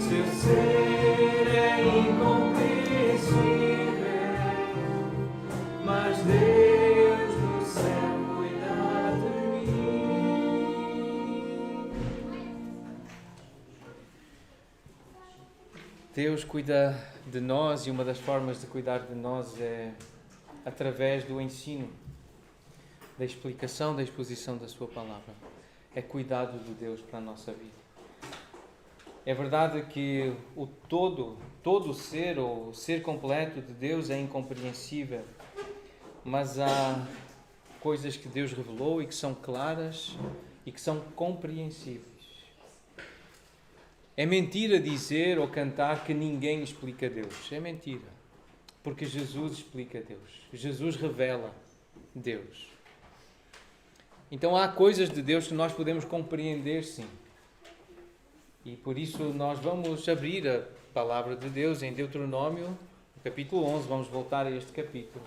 Seu ser é incompreensível, mas Deus do céu cuida de mim. Deus cuida de nós e uma das formas de cuidar de nós é através do ensino, da explicação, da exposição da sua palavra. É cuidado de Deus para a nossa vida. É verdade que todo o ser, ou o ser completo de Deus é incompreensível, mas há coisas que Deus revelou e que são claras e que são compreensíveis. É mentira dizer ou cantar que ninguém explica Deus. É mentira. Porque Jesus explica Deus. Jesus revela Deus. Então há coisas de Deus que nós podemos compreender, sim. E por isso nós vamos abrir a palavra de Deus em Deuteronômio, capítulo 11. Vamos voltar a este capítulo.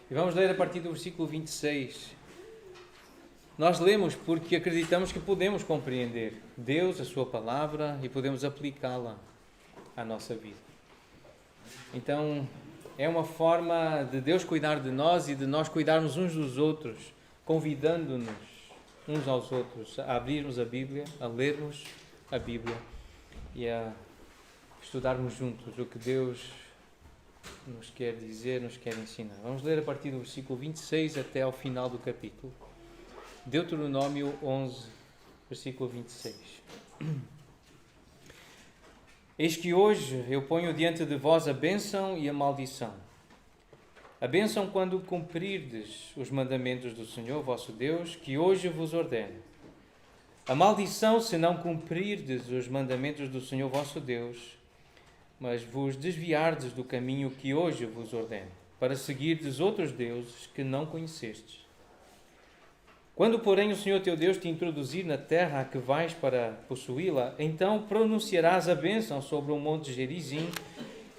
E vamos ler a partir do versículo 26. Nós lemos porque acreditamos que podemos compreender Deus, a sua palavra, e podemos aplicá-la à nossa vida. Então, é uma forma de Deus cuidar de nós e de nós cuidarmos uns dos outros, convidando-nos uns aos outros a abrirmos a Bíblia, a lermos a Bíblia e a estudarmos juntos o que Deus nos quer dizer, nos quer ensinar. Vamos ler a partir do versículo 26 até ao final do capítulo. Deuteronômio 11, versículo 26. Eis que hoje eu ponho diante de vós a bênção e a maldição. A bênção quando cumprirdes os mandamentos do Senhor vosso Deus, que hoje vos ordeno. A maldição se não cumprirdes os mandamentos do Senhor vosso Deus, mas vos desviardes do caminho que hoje vos ordeno, para seguirdes outros deuses que não conhecestes. Quando, porém, o Senhor teu Deus te introduzir na terra a que vais para possuí-la, então pronunciarás a bênção sobre o monte Gerizim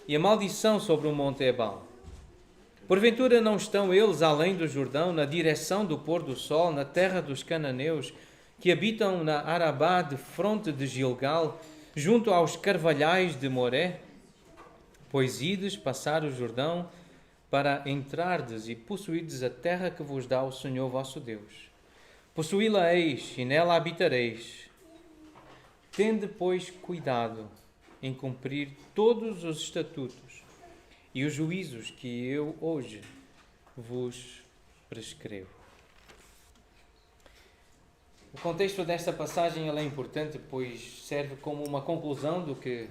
e a maldição sobre o monte Ebal. Porventura não estão eles além do Jordão, na direção do pôr do sol, na terra dos cananeus, que habitam na Arabá de fronte de Gilgal, junto aos carvalhais de Moré? Pois ides passar o Jordão para entrardes e possuirdes a terra que vos dá o Senhor vosso Deus. Possuí-la-eis e nela habitareis. Tende, pois, cuidado em cumprir todos os estatutos e os juízos que eu hoje vos prescrevo. O contexto desta passagem é importante, pois serve como uma conclusão do que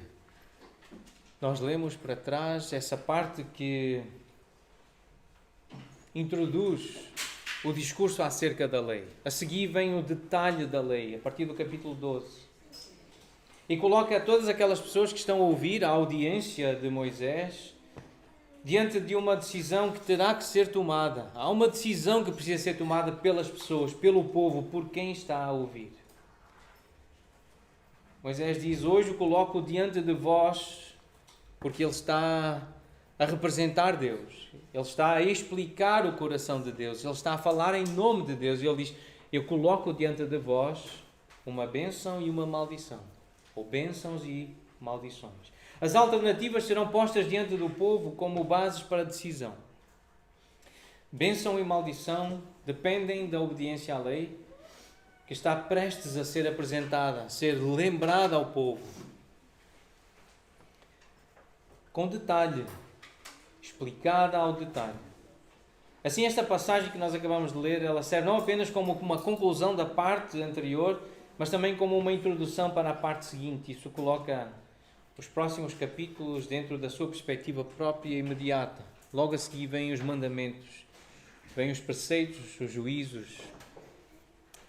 nós lemos para trás, essa parte que introduz o discurso acerca da lei. A seguir vem o detalhe da lei, a partir do capítulo 12. E coloca todas aquelas pessoas que estão a ouvir a audiência de Moisés diante de uma decisão que terá que ser tomada. Há uma decisão que precisa ser tomada pelas pessoas, pelo povo, por quem está a ouvir. Moisés diz: hoje o coloco diante de vós, porque ele está a representar Deus. Ele está a explicar o coração de Deus. Ele está a falar em nome de Deus. E ele diz: eu coloco diante de vós uma bênção e uma maldição. Ou bênçãos e maldições. As alternativas serão postas diante do povo como bases para a decisão. Bênção e maldição dependem da obediência à lei, que está prestes a ser apresentada, a ser lembrada ao povo. Com detalhe, explicada ao detalhe. Assim, esta passagem que nós acabamos de ler, ela serve não apenas como uma conclusão da parte anterior, mas também como uma introdução para a parte seguinte. Isso coloca os próximos capítulos dentro da sua perspectiva própria e imediata. Logo a seguir vêm os mandamentos, vêm os preceitos, os juízos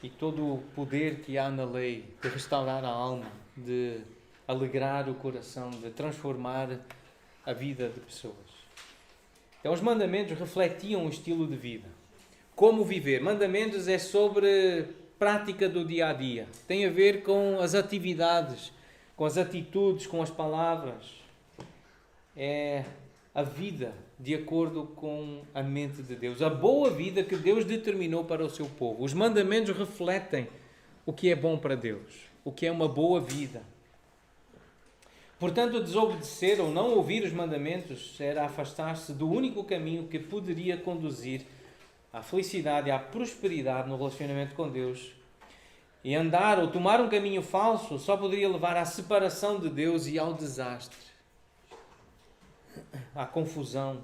e todo o poder que há na lei de restaurar a alma, de alegrar o coração, de transformar a vida de pessoas. Então, os mandamentos refletiam o estilo de vida. Como viver? Mandamentos é sobre prática do dia a dia. Tem a ver com as atividades, com as atitudes, com as palavras. É a vida de acordo com a mente de Deus. A boa vida que Deus determinou para o seu povo. Os mandamentos refletem o que é bom para Deus. O que é uma boa vida. Portanto, desobedecer ou não ouvir os mandamentos era afastar-se do único caminho que poderia conduzir à felicidade e à prosperidade no relacionamento com Deus. E andar ou tomar um caminho falso só poderia levar à separação de Deus e ao desastre, à confusão.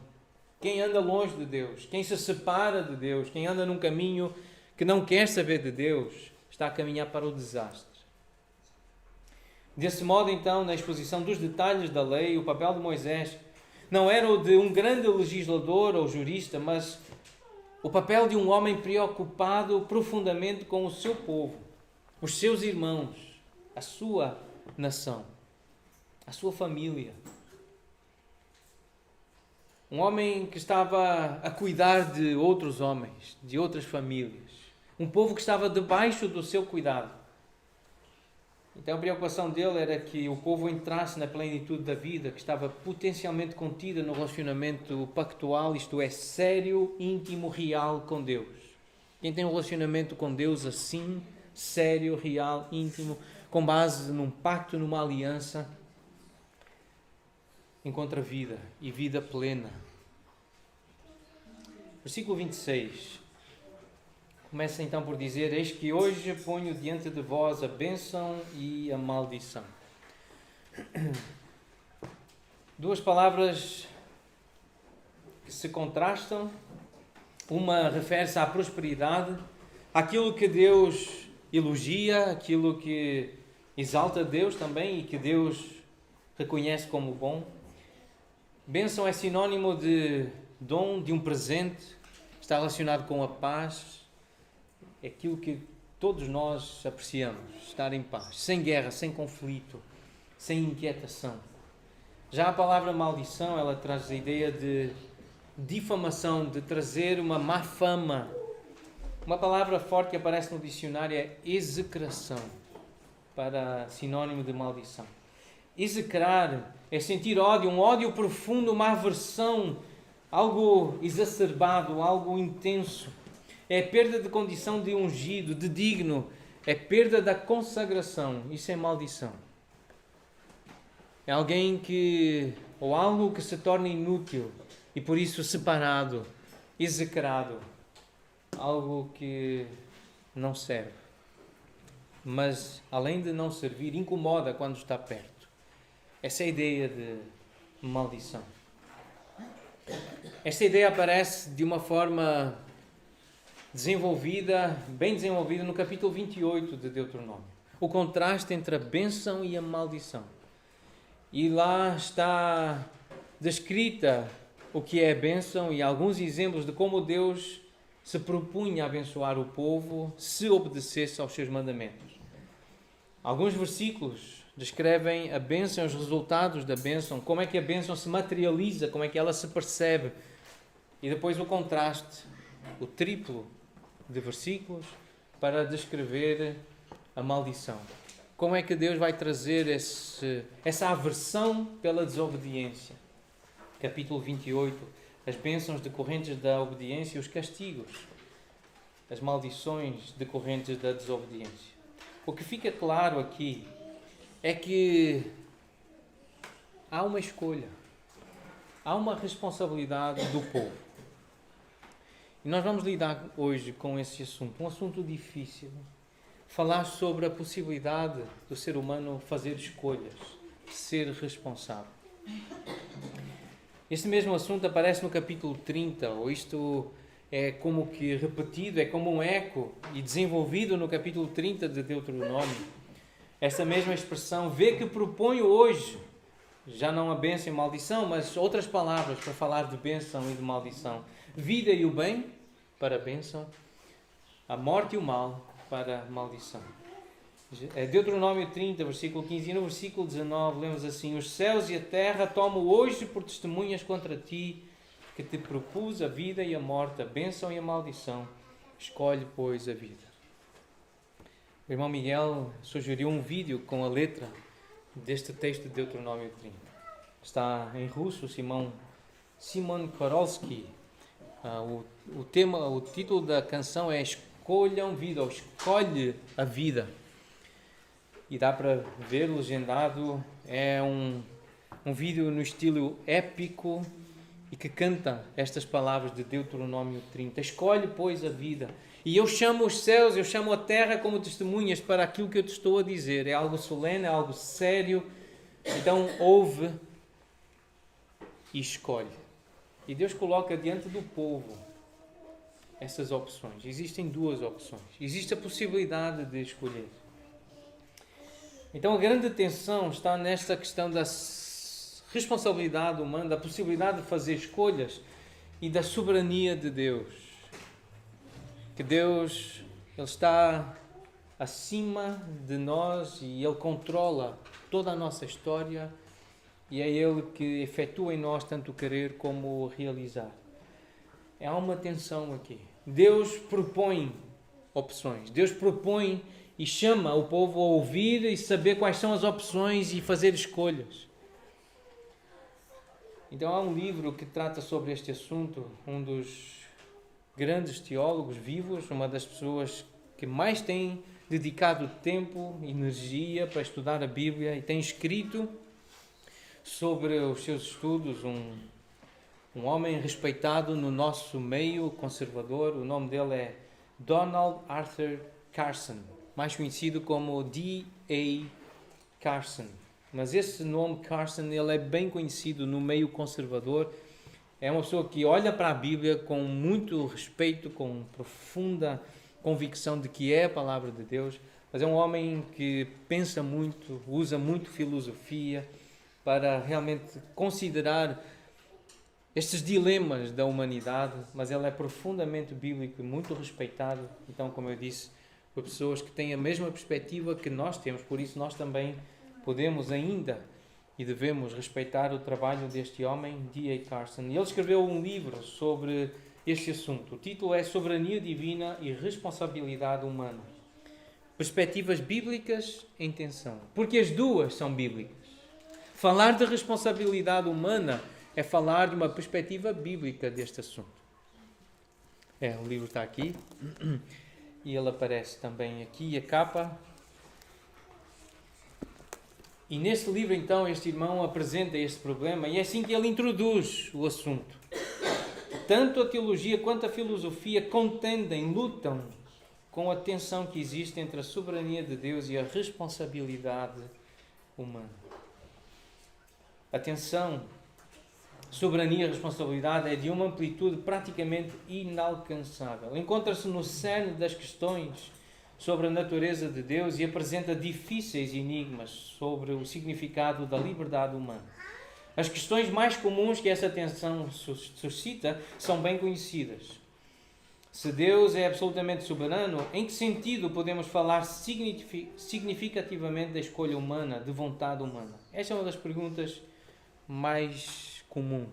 Quem anda longe de Deus, quem se separa de Deus, quem anda num caminho que não quer saber de Deus, está a caminhar para o desastre. Desse modo, então, na exposição dos detalhes da lei, o papel de Moisés não era o de um grande legislador ou jurista, mas o papel de um homem preocupado profundamente com o seu povo, os seus irmãos, a sua nação, a sua família. Um homem que estava a cuidar de outros homens, de outras famílias. Um povo que estava debaixo do seu cuidado. Então a preocupação dele era que o povo entrasse na plenitude da vida, que estava potencialmente contida no relacionamento pactual, isto é, sério, íntimo, real com Deus. Quem tem um relacionamento com Deus assim, sério, real, íntimo, com base num pacto, numa aliança, encontra vida e vida plena. Versículo 26. Começa então por dizer: eis que hoje ponho diante de vós a bênção e a maldição. Duas palavras que se contrastam. Uma refere-se à prosperidade, àquilo que Deus elogia, aquilo que exalta Deus também e que Deus reconhece como bom. Bênção é sinónimo de dom, de um presente, está relacionado com a paz. É aquilo que todos nós apreciamos, estar em paz, sem guerra, sem conflito, sem inquietação. Já a palavra maldição, ela traz a ideia de difamação, de trazer uma má fama. Uma palavra forte que aparece no dicionário é execração, para sinónimo de maldição. Execrar é sentir ódio, um ódio profundo, uma aversão, algo exacerbado, algo intenso. É a perda de condição de ungido, de digno. É perda da consagração. Isso é maldição. É alguém que, ou algo que se torna inútil e por isso separado, execrado. Algo que não serve. Mas, além de não servir, incomoda quando está perto. Essa é a ideia de maldição. Esta ideia aparece de uma forma bem desenvolvida no capítulo 28 de Deuteronômio. O contraste entre a bênção e a maldição. E lá está descrita o que é a bênção e alguns exemplos de como Deus se propunha a abençoar o povo se obedecesse aos seus mandamentos. Alguns versículos descrevem a bênção, os resultados da bênção, como é que a bênção se materializa, como é que ela se percebe. E depois o contraste, o triplo de versículos para descrever a maldição. Como é que Deus vai trazer essa aversão pela desobediência? Capítulo 28, as bênçãos decorrentes da obediência e os castigos, as maldições decorrentes da desobediência. O que fica claro aqui é que há uma escolha, há uma responsabilidade do povo. E nós vamos lidar hoje com esse assunto, um assunto difícil. Falar sobre a possibilidade do ser humano fazer escolhas, ser responsável. Este mesmo assunto aparece no capítulo 30, ou isto é como que repetido, é como um eco e desenvolvido no capítulo 30 de Deuteronômio. Esta mesma expressão, vê que proponho hoje, já não a bênção e maldição, mas outras palavras para falar de bênção e de maldição. Vida e o bem para a bênção, a morte e o mal para a maldição. Deuteronômio 30, versículo 15, e no versículo 19 lemos assim: os céus e a terra tomo hoje por testemunhas contra ti, que te propus a vida e a morte, a bênção e a maldição. Escolhe, pois, a vida. O irmão Miguel sugeriu um vídeo com a letra deste texto de Deuteronômio 30. Está em russo, Simon Korolski. O título da canção é Escolham Vida, ou Escolhe a Vida. e dá para ver legendado. É um vídeo no estilo épico e que canta estas palavras de Deuteronômio 30. Escolhe, pois, a vida. E eu chamo os céus, eu chamo a terra como testemunhas para aquilo que eu te estou a dizer. É algo solene, é algo sério. Então ouve e escolhe. E Deus coloca diante do povo essas opções. Existem duas opções. Existe a possibilidade de escolher. Então a grande atenção está nesta questão da responsabilidade humana, da possibilidade de fazer escolhas e da soberania de Deus. Que Deus, Ele está acima de nós e Ele controla toda a nossa história e é Ele que efetua em nós tanto o querer como o realizar. Há uma tensão aqui. Deus propõe opções. Deus propõe e chama o povo a ouvir e saber quais são as opções e fazer escolhas. Então há um livro que trata sobre este assunto, um dos grandes teólogos vivos, uma das pessoas que mais tem dedicado tempo e energia para estudar a Bíblia e tem escrito sobre os seus estudos, um homem respeitado no nosso meio conservador. O nome dele é Donald Arthur Carson, mais conhecido como D.A. Carson. Mas esse nome Carson, ele é bem conhecido no meio conservador. É uma pessoa que olha para a Bíblia com muito respeito, com profunda convicção de que é a palavra de Deus, mas é um homem que pensa muito, usa muito filosofia para realmente considerar estes dilemas da humanidade, mas ele é profundamente bíblico e muito respeitado. Então, como eu disse, por pessoas que têm a mesma perspectiva que nós temos, por isso nós também podemos ainda e devemos respeitar o trabalho deste homem, D.A. Carson. E ele escreveu um livro sobre este assunto. O título é Soberania Divina e Responsabilidade Humana. Perspectivas bíblicas em tensão. Porque as duas são bíblicas. Falar de responsabilidade humana é falar de uma perspectiva bíblica deste assunto. O livro está aqui. E ele aparece também aqui, a capa. E nesse livro, então, este irmão apresenta este problema e é assim que ele introduz o assunto. Tanto a teologia quanto a filosofia contendem, lutam com a tensão que existe entre a soberania de Deus e a responsabilidade humana. A tensão, soberania e responsabilidade é de uma amplitude praticamente inalcançável. Encontra-se no cerne das questões sobre a natureza de Deus e apresenta difíceis enigmas sobre o significado da liberdade humana. As questões mais comuns que essa tensão suscita são bem conhecidas. Se Deus é absolutamente soberano, em que sentido podemos falar significativamente da escolha humana, de vontade humana? Esta é uma das perguntas mais comuns.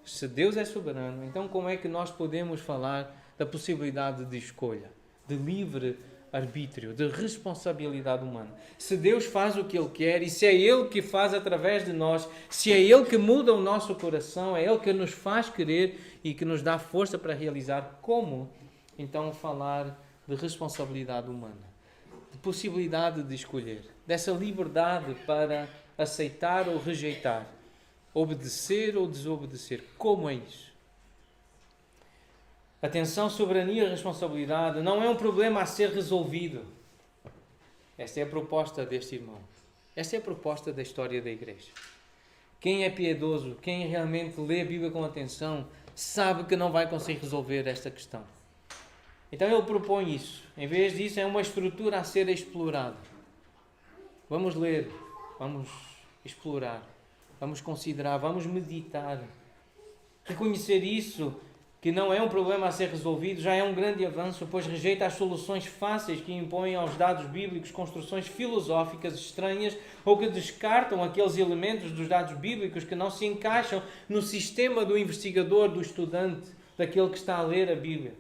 Se Deus é soberano, então como é que nós podemos falar da possibilidade de escolha, de livre arbítrio, de responsabilidade humana? Se Deus faz o que Ele quer e se é Ele que faz através de nós, se é Ele que muda o nosso coração, é Ele que nos faz querer e que nos dá força para realizar, como então falar de responsabilidade humana? De possibilidade de escolher, dessa liberdade para aceitar ou rejeitar, obedecer ou desobedecer. Como é isso? Atenção, soberania e responsabilidade não é um problema a ser resolvido. Esta é a proposta deste irmão. Esta é a proposta da história da igreja. Quem é piedoso, quem realmente lê a Bíblia com atenção, sabe que não vai conseguir resolver esta questão. Então ele propõe isso. Em vez disso, é uma estrutura a ser explorada. Vamos ler, vamos explorar, vamos considerar, vamos meditar. Reconhecer isso, que não é um problema a ser resolvido, já é um grande avanço, pois rejeita as soluções fáceis que impõem aos dados bíblicos construções filosóficas estranhas ou que descartam aqueles elementos dos dados bíblicos que não se encaixam no sistema do investigador, do estudante, daquele que está a ler a Bíblia.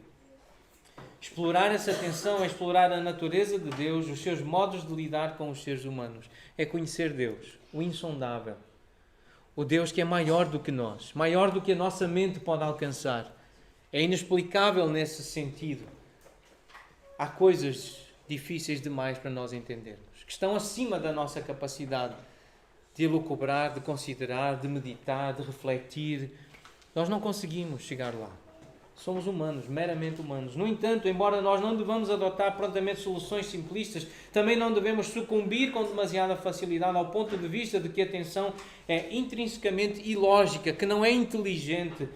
Explorar essa tensão é explorar a natureza de Deus, os seus modos de lidar com os seres humanos. É conhecer Deus, o insondável. O Deus que é maior do que nós, maior do que a nossa mente pode alcançar. É inexplicável nesse sentido. Há coisas difíceis demais para nós entendermos. que estão acima da nossa capacidade de elucubrar, de considerar, de meditar, de refletir. Nós não conseguimos chegar lá. Somos humanos, meramente humanos. No entanto, embora nós não devamos adotar prontamente soluções simplistas, também não devemos sucumbir com demasiada facilidade ao ponto de vista de que a tensão é intrinsecamente ilógica, que não é inteligente,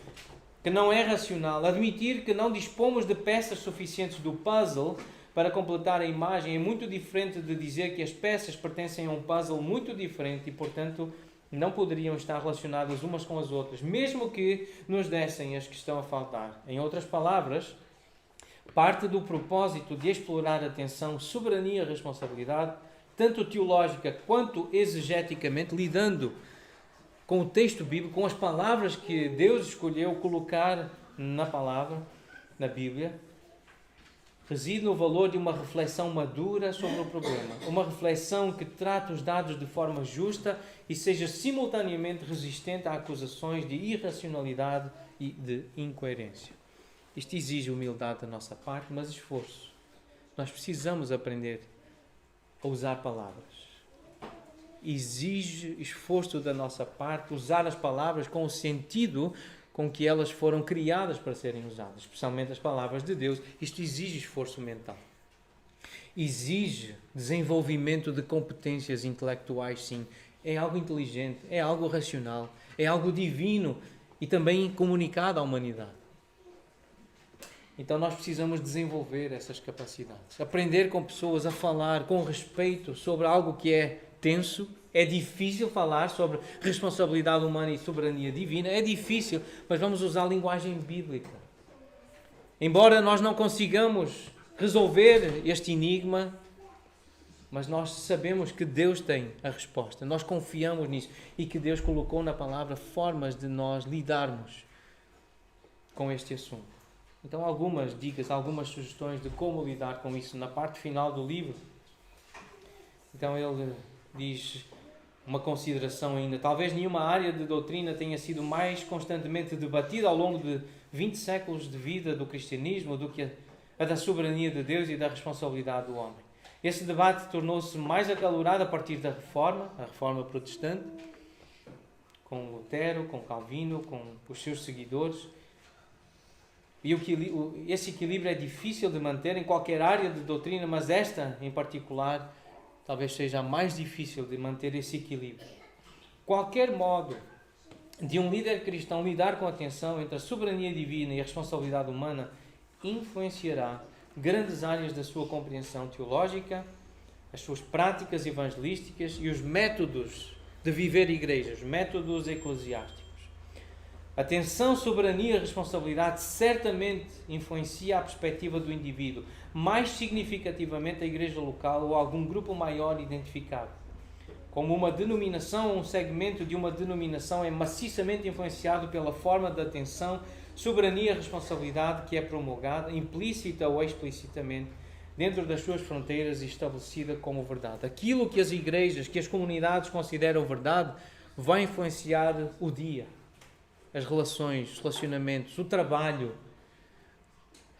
que não é racional. Admitir que não dispomos de peças suficientes do puzzle para completar a imagem é muito diferente de dizer que as peças pertencem a um puzzle muito diferente e, portanto, não poderiam estar relacionadas umas com as outras, mesmo que nos dessem as que estão a faltar. Em outras palavras, parte do propósito de explorar a tensão, soberania e responsabilidade, tanto teológica quanto exegeticamente, lidando com o texto bíblico, com as palavras que Deus escolheu colocar na palavra, na Bíblia, reside no valor de uma reflexão madura sobre o problema. Uma reflexão que trate os dados de forma justa e seja simultaneamente resistente a acusações de irracionalidade e de incoerência. Isto exige humildade da nossa parte, mas esforço. Nós precisamos aprender a usar palavras. Exige esforço da nossa parte usar as palavras com o sentido com que elas foram criadas para serem usadas, especialmente as palavras de Deus. Isto exige esforço mental. Exige desenvolvimento de competências intelectuais, sim. É algo inteligente, é algo racional, é algo divino e também comunicado à humanidade. Então nós precisamos desenvolver essas capacidades. Aprender com pessoas a falar com respeito sobre algo que é tenso. É difícil falar sobre responsabilidade humana e soberania divina. É difícil, mas vamos usar a linguagem bíblica. Embora nós não consigamos resolver este enigma, mas nós sabemos que Deus tem a resposta. Nós confiamos nisso e que Deus colocou na palavra formas de nós lidarmos com este assunto. Então, algumas dicas, algumas sugestões de como lidar com isso na parte final do livro. Então, ele diz uma consideração ainda. Talvez nenhuma área de doutrina tenha sido mais constantemente debatida ao longo de 20 séculos de vida do cristianismo do que a da soberania de Deus e da responsabilidade do homem. Esse debate tornou-se mais acalorado a partir da Reforma, a Reforma Protestante, com Lutero, com Calvino, com os seus seguidores. E esse equilíbrio é difícil de manter em qualquer área de doutrina, mas esta, em particular, talvez seja a mais difícil de manter esse equilíbrio. Qualquer modo de um líder cristão lidar com a tensão entre a soberania divina e a responsabilidade humana influenciará grandes áreas da sua compreensão teológica, as suas práticas evangelísticas e os métodos de viver igrejas, métodos eclesiásticos. A tensão, soberania e responsabilidade certamente influencia a perspectiva do indivíduo, mais significativamente a igreja local ou algum grupo maior identificado. Como uma denominação ou um segmento de uma denominação é maciçamente influenciado pela forma da tensão, soberania e responsabilidade que é promulgada, implícita ou explicitamente, dentro das suas fronteiras e estabelecida como verdade. Aquilo que as igrejas, que as comunidades consideram verdade, vai influenciar o dia, as relações, os relacionamentos, o trabalho,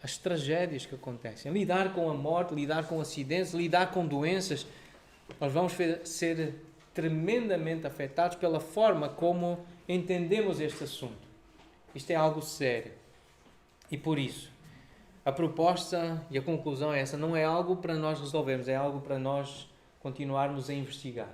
as tragédias que acontecem. Lidar com a morte, lidar com acidentes, lidar com doenças. Nós vamos ser tremendamente afetados pela forma como entendemos este assunto. Isto é algo sério. E por isso, a proposta e a conclusão é essa. Não é algo para nós resolvermos, é algo para nós continuarmos a investigar.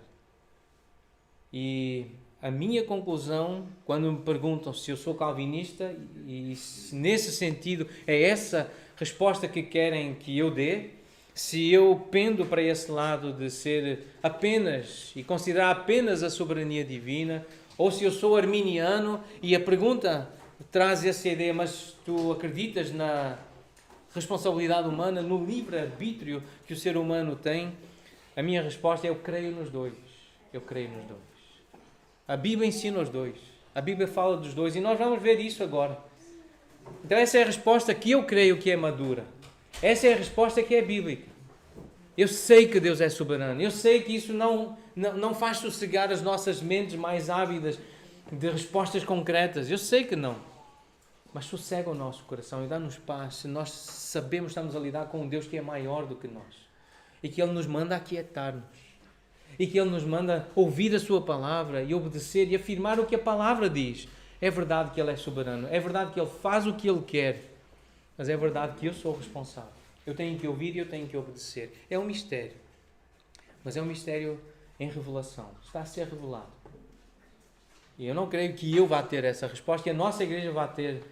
E a minha conclusão, quando me perguntam se eu sou calvinista, e se nesse sentido é essa resposta que querem que eu dê, se eu pendo para esse lado de ser apenas e considerar apenas a soberania divina, ou se eu sou arminiano e a pergunta traz essa ideia, mas tu acreditas na responsabilidade humana, no livre-arbítrio que o ser humano tem? A minha resposta é: eu creio nos dois. Eu creio nos dois. A Bíblia ensina os dois. A Bíblia fala dos dois e nós vamos ver isso agora. Então essa é a resposta que eu creio que é madura. Essa é a resposta que é bíblica. Eu sei que Deus é soberano. Eu sei que isso não faz sossegar as nossas mentes mais ávidas de respostas concretas. Eu sei que não. Mas sossega o nosso coração e dá-nos paz se nós sabemos que estamos a lidar com um Deus que é maior do que nós. E que Ele nos manda aquietar-nos. e que Ele nos manda ouvir a Sua palavra e obedecer e afirmar o que a palavra diz. É verdade que Ele é soberano, é verdade que Ele faz o que Ele quer, mas é verdade que eu sou o responsável. Eu tenho que ouvir e eu tenho que obedecer. É um mistério, mas é um mistério em revelação. Está a ser revelado. E eu não creio que eu vá ter essa resposta e a nossa igreja vá ter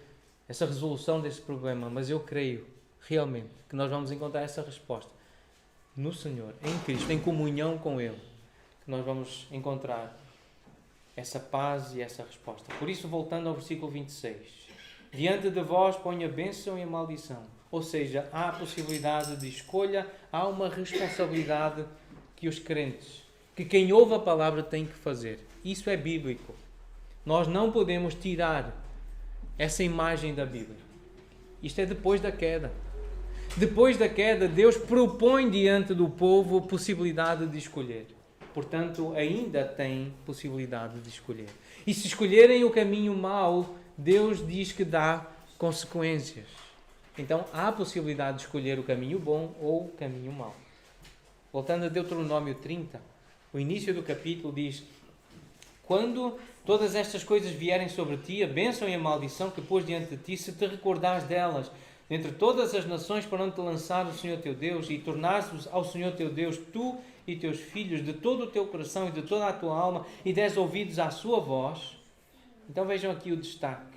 essa resolução desse problema, mas eu creio realmente que nós vamos encontrar essa resposta no Senhor, em Cristo, em comunhão com Ele, que nós vamos encontrar essa paz e essa resposta. Por isso, voltando ao versículo 26, diante de vós ponho a bênção e a maldição, ou seja, há a possibilidade de escolha, há uma responsabilidade que os crentes, que quem ouve a palavra tem que fazer. Isso é bíblico. Nós não podemos tirar essa imagem da Bíblia. Isto é depois da queda. Depois da queda, Deus propõe diante do povo a possibilidade de escolher. Portanto, ainda tem possibilidade de escolher. E se escolherem o caminho mau, Deus diz que dá consequências. Então, há a possibilidade de escolher o caminho bom ou o caminho mau. Voltando a Deuteronômio 30, o início do capítulo diz: quando todas estas coisas vierem sobre ti, a bênção e a maldição que pôs diante de ti, se te recordares delas, entre todas as nações para onde te lançar o Senhor teu Deus, e tornares ao Senhor teu Deus, tu e teus filhos, de todo o teu coração e de toda a tua alma, e des ouvidos à sua voz. Então vejam aqui o destaque.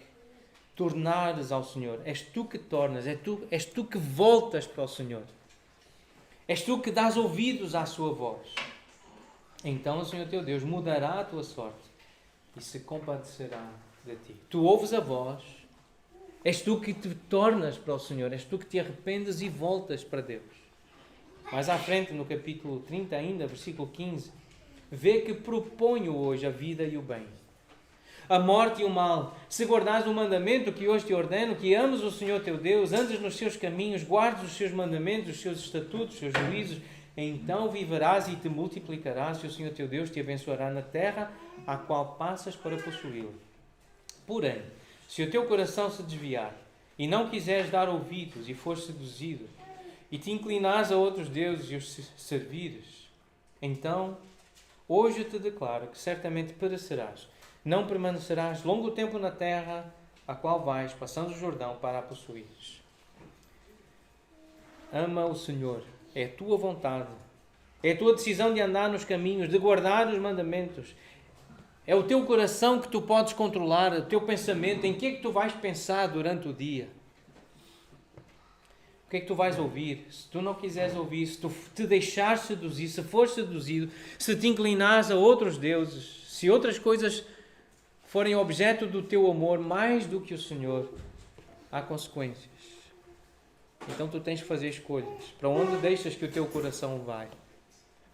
Tornares ao Senhor. És tu que tornas, és tu que voltas para o Senhor. És tu que dás ouvidos à sua voz. Então o Senhor teu Deus mudará a tua sorte e se compadecerá de ti. Tu ouves a voz, és tu que te tornas para o Senhor, és tu que te arrependes e voltas para Deus. Mais à frente, no capítulo 30 ainda, versículo 15, vê que proponho hoje a vida e o bem, a morte e o mal. Se guardares o mandamento que hoje te ordeno, que ames o Senhor teu Deus, andes nos seus caminhos, guardes os seus mandamentos, os seus estatutos, os seus juízos, então viverás e te multiplicarás, e o Senhor teu Deus te abençoará na terra a qual passas para possuí-la. Porém, se o teu coração se desviar e não quiseres dar ouvidos e fores seduzido e te inclinares a outros deuses e os servires, então hoje te declaro que certamente perecerás. Não permanecerás longo tempo na terra a qual vais, passando o Jordão, para a possuires. Ama o Senhor. É a tua vontade. É a tua decisão de andar nos caminhos, de guardar os mandamentos. É o teu coração que tu podes controlar, o teu pensamento, em que é que tu vais pensar durante o dia. O que é que tu vais ouvir? Se tu não quiseres ouvir, se tu te deixares seduzir, se fores seduzido, se te inclinares a outros deuses, se outras coisas forem objeto do teu amor mais do que o Senhor, há consequências. Então tu tens que fazer escolhas. Para onde deixas que o teu coração vai?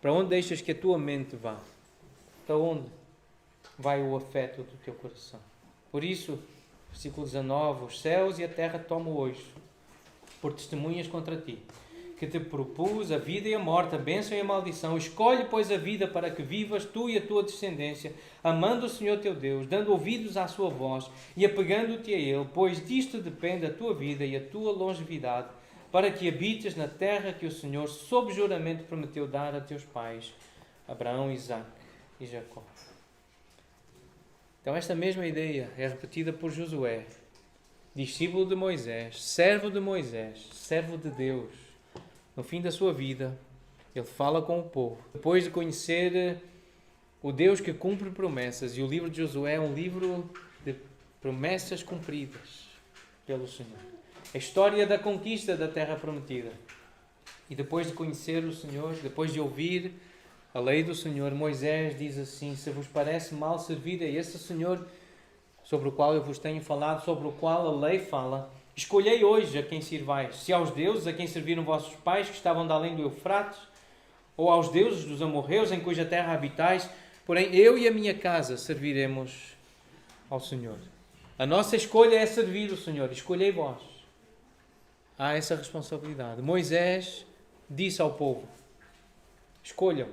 Para onde deixas que a tua mente vá? Para onde vai o afeto do teu coração? Por isso, versículo 19, os céus e a terra tomam hoje por testemunhas contra ti, que te propus a vida e a morte, a bênção e a maldição. Escolhe, pois, a vida para que vivas tu e a tua descendência, amando o Senhor teu Deus, dando ouvidos à sua voz e apegando-te a Ele, pois disto depende a tua vida e a tua longevidade, para que habites na terra que o Senhor, sob juramento, prometeu dar a teus pais, Abraão, Isaque e Jacó. Então esta mesma ideia é repetida por Josué, discípulo de Moisés, servo de Deus. No fim da sua vida, ele fala com o povo. Depois de conhecer o Deus que cumpre promessas, e o livro de Josué é um livro de promessas cumpridas pelo Senhor. A história da conquista da terra prometida. E depois de conhecer o Senhor, depois de ouvir a lei do Senhor, Moisés diz assim: se vos parece mal servir a esse Senhor sobre o qual eu vos tenho falado, sobre o qual a lei fala, escolhei hoje a quem sirvais, se aos deuses a quem serviram vossos pais, que estavam de além do Eufrates, ou aos deuses dos amorreus, em cuja terra habitais, porém eu e a minha casa serviremos ao Senhor. A nossa escolha é servir o Senhor, escolhei vós. Há essa responsabilidade. Moisés disse ao povo: escolham.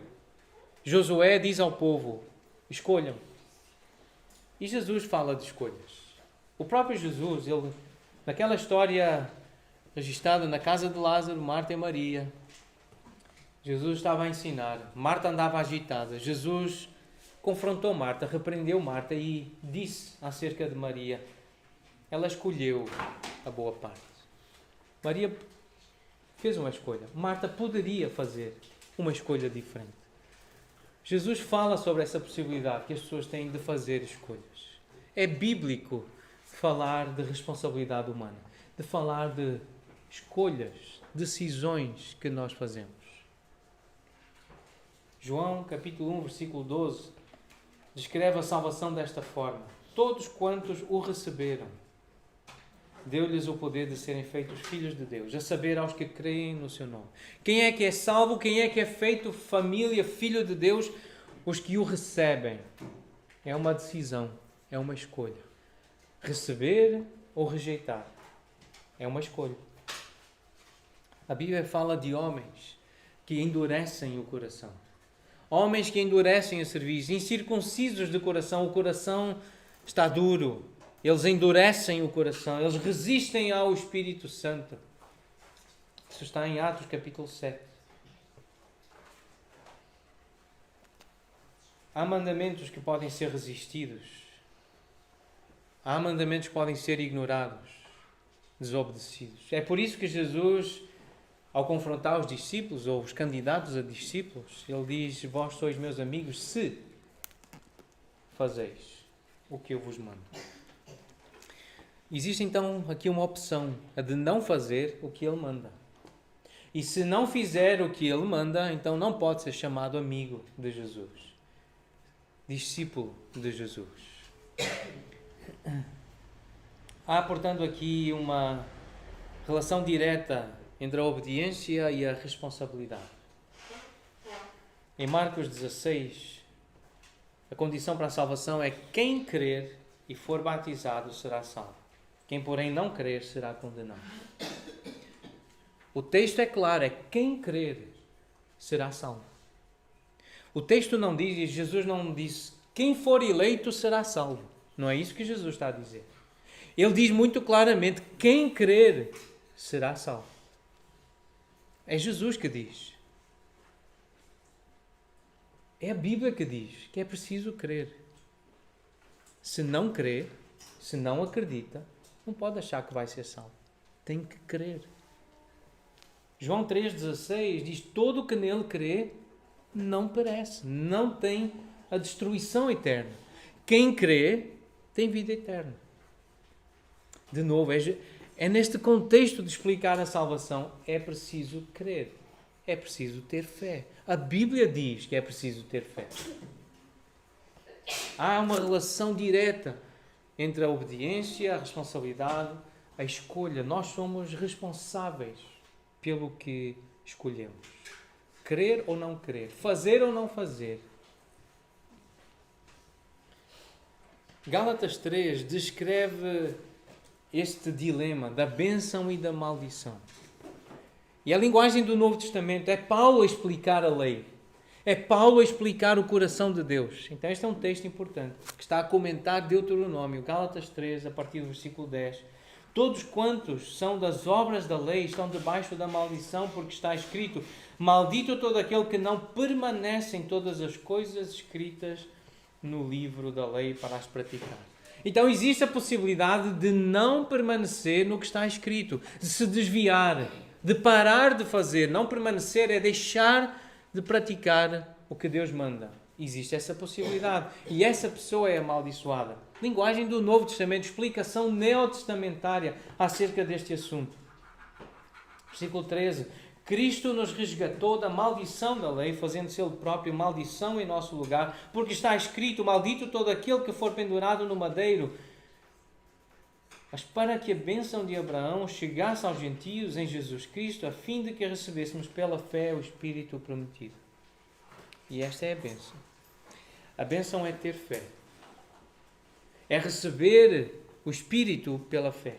Josué diz ao povo: escolham. E Jesus fala de escolhas. O próprio Jesus, ele, naquela história registrada na casa de Lázaro, Marta e Maria, Jesus estava a ensinar. Marta andava agitada. Jesus confrontou Marta, repreendeu Marta e disse acerca de Maria. Ela escolheu a boa parte. Maria fez uma escolha. Marta poderia fazer uma escolha diferente. Jesus fala sobre essa possibilidade que as pessoas têm de fazer escolhas. É bíblico falar de responsabilidade humana, de falar de escolhas, decisões que nós fazemos. João, capítulo 1, versículo 12, descreve a salvação desta forma. Todos quantos o receberam, deu-lhes o poder de serem feitos filhos de Deus, a saber, aos que creem no seu nome. Quem é que é salvo? Quem é que é feito família, filho de Deus? Os que o recebem. É uma decisão, é uma escolha. Receber ou rejeitar é uma escolha. A Bíblia fala de homens que endurecem o coração. Homens que endurecem a serviço, incircuncisos de coração. O coração está duro. Eles endurecem o coração. Eles resistem ao Espírito Santo. Isso está em Atos capítulo 7. Há mandamentos que podem ser resistidos. Há mandamentos que podem ser ignorados, desobedecidos. É por isso que Jesus, ao confrontar os discípulos ou os candidatos a discípulos, ele diz: vós sois meus amigos se fazeis o que eu vos mando. Existe então aqui uma opção, a de não fazer o que ele manda. E se não fizer o que ele manda, então não pode ser chamado amigo de Jesus, discípulo de Jesus. Há, portanto, aqui uma relação direta entre a obediência e a responsabilidade. Em Marcos 16, a condição para a salvação é quem crer e for batizado será salvo. Quem, porém, não crer será condenado. O texto é claro, é quem crer será salvo. O texto não diz, Jesus não disse, quem for eleito será salvo. Não é isso que Jesus está a dizer. Ele diz muito claramente, quem crer será salvo. É Jesus que diz. É a Bíblia que diz que é preciso crer. Se não crer, se não acredita, não pode achar que vai ser salvo. Tem que crer. João 3,16 diz, todo o que nele crê não perece, não tem a destruição eterna. Quem crê tem vida eterna. De novo, é neste contexto de explicar a salvação, é preciso crer, é preciso ter fé. A Bíblia diz que é preciso ter fé. Há uma relação direta entre a obediência, a responsabilidade, a escolha. Nós somos responsáveis pelo que escolhemos. Crer ou não crer, fazer ou não fazer. Gálatas 3 descreve este dilema da bênção e da maldição. E a linguagem do Novo Testamento é Paulo a explicar a lei. É Paulo a explicar o coração de Deus. Então este é um texto importante, que está a comentar Deuteronômio, Gálatas 3, a partir do versículo 10. Todos quantos são das obras da lei estão debaixo da maldição, porque está escrito, maldito todo aquele que não permanece em todas as coisas escritas no livro da lei para as praticar. Então existe a possibilidade de não permanecer no que está escrito, de se desviar, de parar de fazer. Não permanecer é deixar de praticar o que Deus manda. Existe essa possibilidade. E essa pessoa é amaldiçoada. Linguagem do Novo Testamento, explicação neotestamentária acerca deste assunto. Versículo 13. Cristo nos resgatou da maldição da lei, fazendo-se Ele próprio maldição em nosso lugar, porque está escrito, maldito todo aquele que for pendurado no madeiro. Mas para que a bênção de Abraão chegasse aos gentios em Jesus Cristo, a fim de que recebêssemos pela fé o Espírito prometido. E esta é a bênção. A bênção é ter fé. É receber o Espírito pela fé.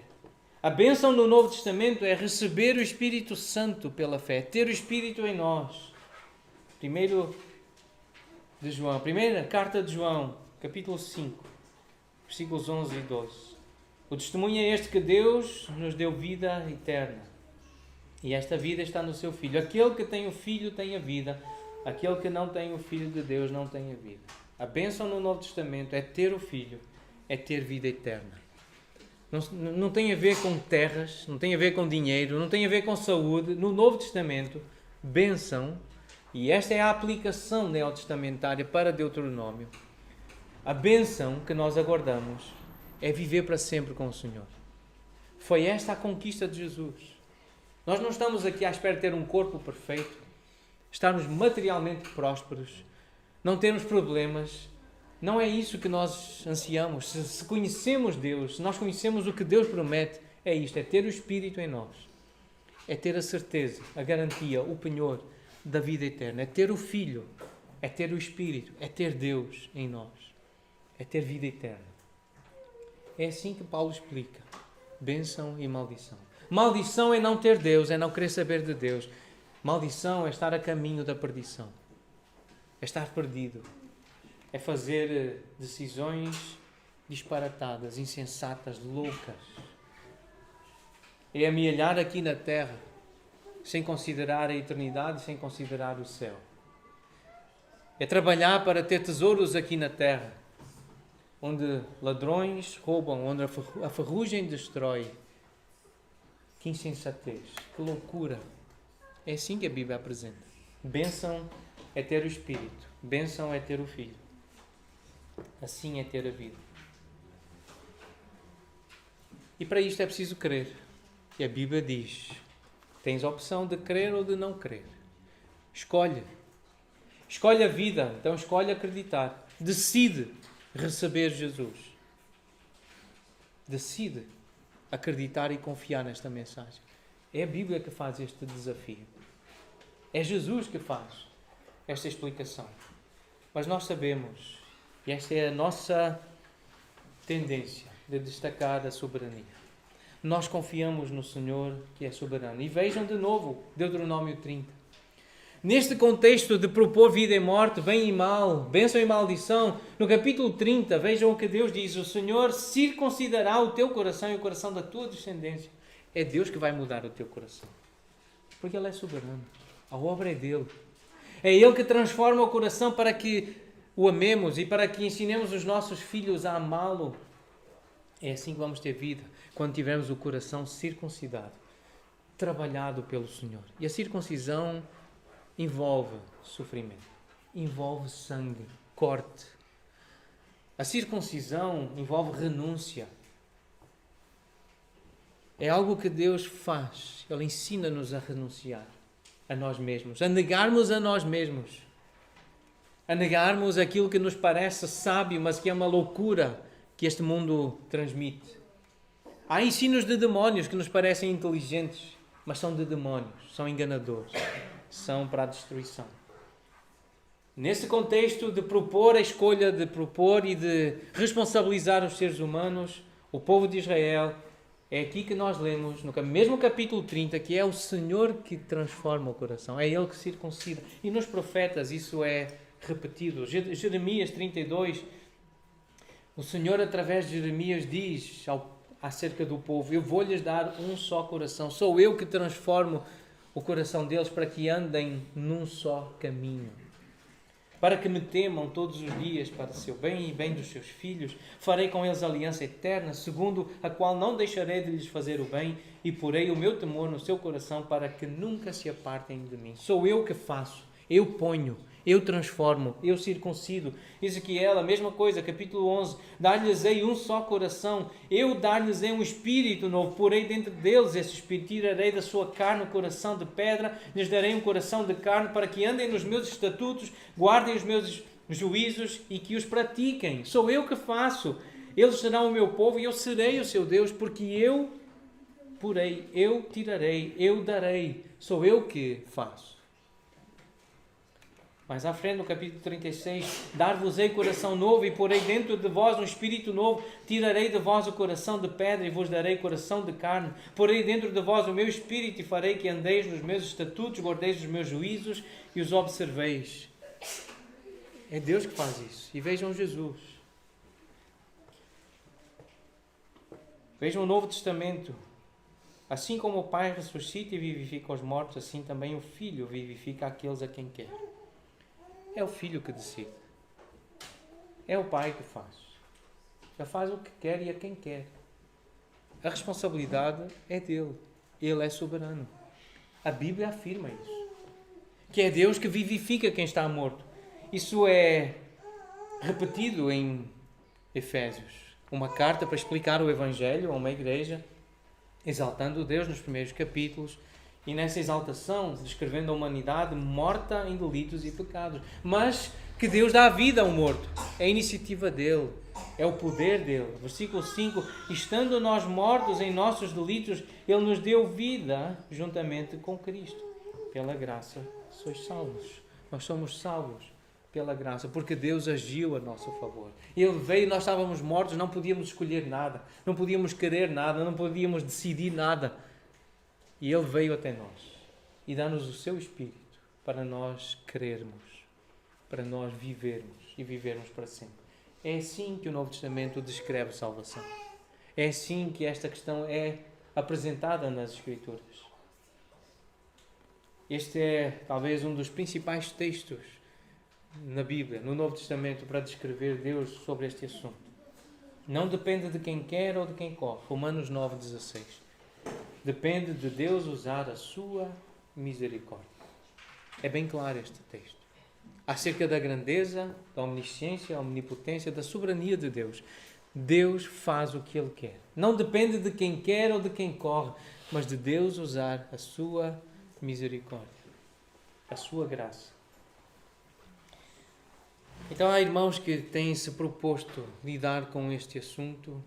A bênção no Novo Testamento é receber o Espírito Santo pela fé, ter o Espírito em nós. Primeira carta de João, capítulo 5, versículos 11 e 12. O testemunho é este, que Deus nos deu vida eterna. E esta vida está no seu Filho. Aquele que tem o Filho tem a vida. Aquele que não tem o Filho de Deus não tem a vida. A bênção no Novo Testamento é ter o Filho, é ter vida eterna. Não tem a ver com terras, não tem a ver com dinheiro, não tem a ver com saúde. No Novo Testamento, bênção, e esta é a aplicação neotestamentária para Deuteronômio. A bênção que nós aguardamos é viver para sempre com o Senhor. Foi esta a conquista de Jesus. Nós não estamos aqui à espera de ter um corpo perfeito, estarmos materialmente prósperos, não termos problemas. Não é isso que nós ansiamos. Se conhecemos Deus, se nós conhecemos o que Deus promete, é isto, é ter o Espírito em nós. É ter a certeza, a garantia, o penhor da vida eterna. É ter o Filho, é ter o Espírito, é ter Deus em nós. É ter vida eterna. É assim que Paulo explica. Bênção e maldição. Maldição é não ter Deus, é não querer saber de Deus. Maldição é estar a caminho da perdição. É estar perdido. É fazer decisões disparatadas, insensatas, loucas. É amealhar aqui na terra, sem considerar a eternidade, sem considerar o céu. É trabalhar para ter tesouros aqui na terra, onde ladrões roubam, onde a ferrugem destrói. Que insensatez, que loucura. É assim que a Bíblia apresenta. Bênção é ter o Espírito, bênção é ter o Filho. Assim é ter a vida. E para isto é preciso crer. E a Bíblia diz, tens a opção de crer ou de não crer. Escolhe. Escolhe a vida, então escolhe acreditar. Decide receber Jesus. Decide acreditar e confiar nesta mensagem. É a Bíblia que faz este desafio. É Jesus que faz esta explicação. Mas nós sabemos, e esta é a nossa tendência de destacar a soberania. Nós confiamos no Senhor que é soberano. E vejam de novo Deuteronômio 30. Neste contexto de propor vida e morte, bem e mal, bênção e maldição, no capítulo 30, vejam o que Deus diz. O Senhor circuncidará o teu coração e o coração da tua descendência. É Deus que vai mudar o teu coração. Porque Ele é soberano. A obra é dele. É Ele que transforma o coração para que o amemos e para que ensinemos os nossos filhos a amá-lo. É assim que vamos ter vida, quando tivermos o coração circuncidado, trabalhado pelo Senhor. E a circuncisão envolve sofrimento, envolve sangue, corte. A circuncisão envolve renúncia. É algo que Deus faz. Ele ensina-nos a renunciar a nós mesmos, a negarmos a nós mesmos, a negarmos aquilo que nos parece sábio, mas que é uma loucura que este mundo transmite. Há ensinos de demónios que nos parecem inteligentes, mas são de demónios, são enganadores, são para a destruição. Nesse contexto de propor a escolha de propor e de responsabilizar os seres humanos, o povo de Israel, é aqui que nós lemos, no mesmo capítulo 30, que é o Senhor que transforma o coração, é Ele que circuncida. E nos profetas isso é repetido. Jeremias 32, o Senhor através de Jeremias diz acerca do povo, eu vou-lhes dar um só coração, sou eu que transformo o coração deles para que andem num só caminho, para que me temam todos os dias para o seu bem e bem dos seus filhos. Farei com eles aliança eterna, segundo a qual não deixarei de lhes fazer o bem, e porei o meu temor no seu coração para que nunca se apartem de mim. Sou eu que faço, eu ponho, eu transformo, eu circuncido. Ezequiel, a mesma coisa, capítulo 11. Dar-lhes-ei um só coração, eu dar-lhes-ei um espírito novo, porei dentro deles esse espírito, tirarei da sua carne o coração de pedra, lhes darei um coração de carne, para que andem nos meus estatutos, guardem os meus juízos e que os pratiquem. Sou eu que faço. Eles serão o meu povo e eu serei o seu Deus, porque eu porei, eu tirarei, eu darei. Sou eu que faço. Mais à frente, no capítulo 36, dar-vos-ei coração novo e porei dentro de vós um espírito novo, tirarei de vós o coração de pedra e vos darei coração de carne, porei dentro de vós o meu espírito e farei que andeis nos meus estatutos, guardeis os meus juízos e os observeis. É Deus que faz isso. E vejam Jesus. Vejam o Novo Testamento. Assim como o Pai ressuscita e vivifica os mortos, assim também o Filho vivifica aqueles a quem quer. É o Filho que decide. É o Pai que faz. Ele faz o que quer e a quem quer. A responsabilidade é dele. Ele é soberano. A Bíblia afirma isso. Que é Deus que vivifica quem está morto. Isso é repetido em Efésios. Uma carta para explicar o Evangelho a uma igreja, exaltando Deus nos primeiros capítulos, e nessa exaltação, descrevendo a humanidade morta em delitos e pecados. Mas que Deus dá vida ao morto. É a iniciativa dele. É o poder dele. Versículo 5. Estando nós mortos em nossos delitos, ele nos deu vida juntamente com Cristo. Pela graça sois salvos. Nós somos salvos pela graça, porque Deus agiu a nosso favor. Ele veio, nós estávamos mortos, não podíamos escolher nada, não podíamos querer nada, não podíamos decidir nada. E Ele veio até nós e dá-nos o seu Espírito para nós querermos, para nós vivermos e vivermos para sempre. É assim que o Novo Testamento descreve salvação. É assim que esta questão é apresentada nas Escrituras. Este é talvez um dos principais textos na Bíblia, no Novo Testamento, para descrever Deus sobre este assunto. Não depende de quem quer ou de quem corre. Romanos 9,16. Depende de Deus usar a sua misericórdia. É bem claro este texto. Acerca da grandeza, da omnisciência, da omnipotência, da soberania de Deus. Deus faz o que Ele quer. Não depende de quem quer ou de quem corre, mas de Deus usar a sua misericórdia, a sua graça. Então há irmãos que têm-se proposto lidar com este assunto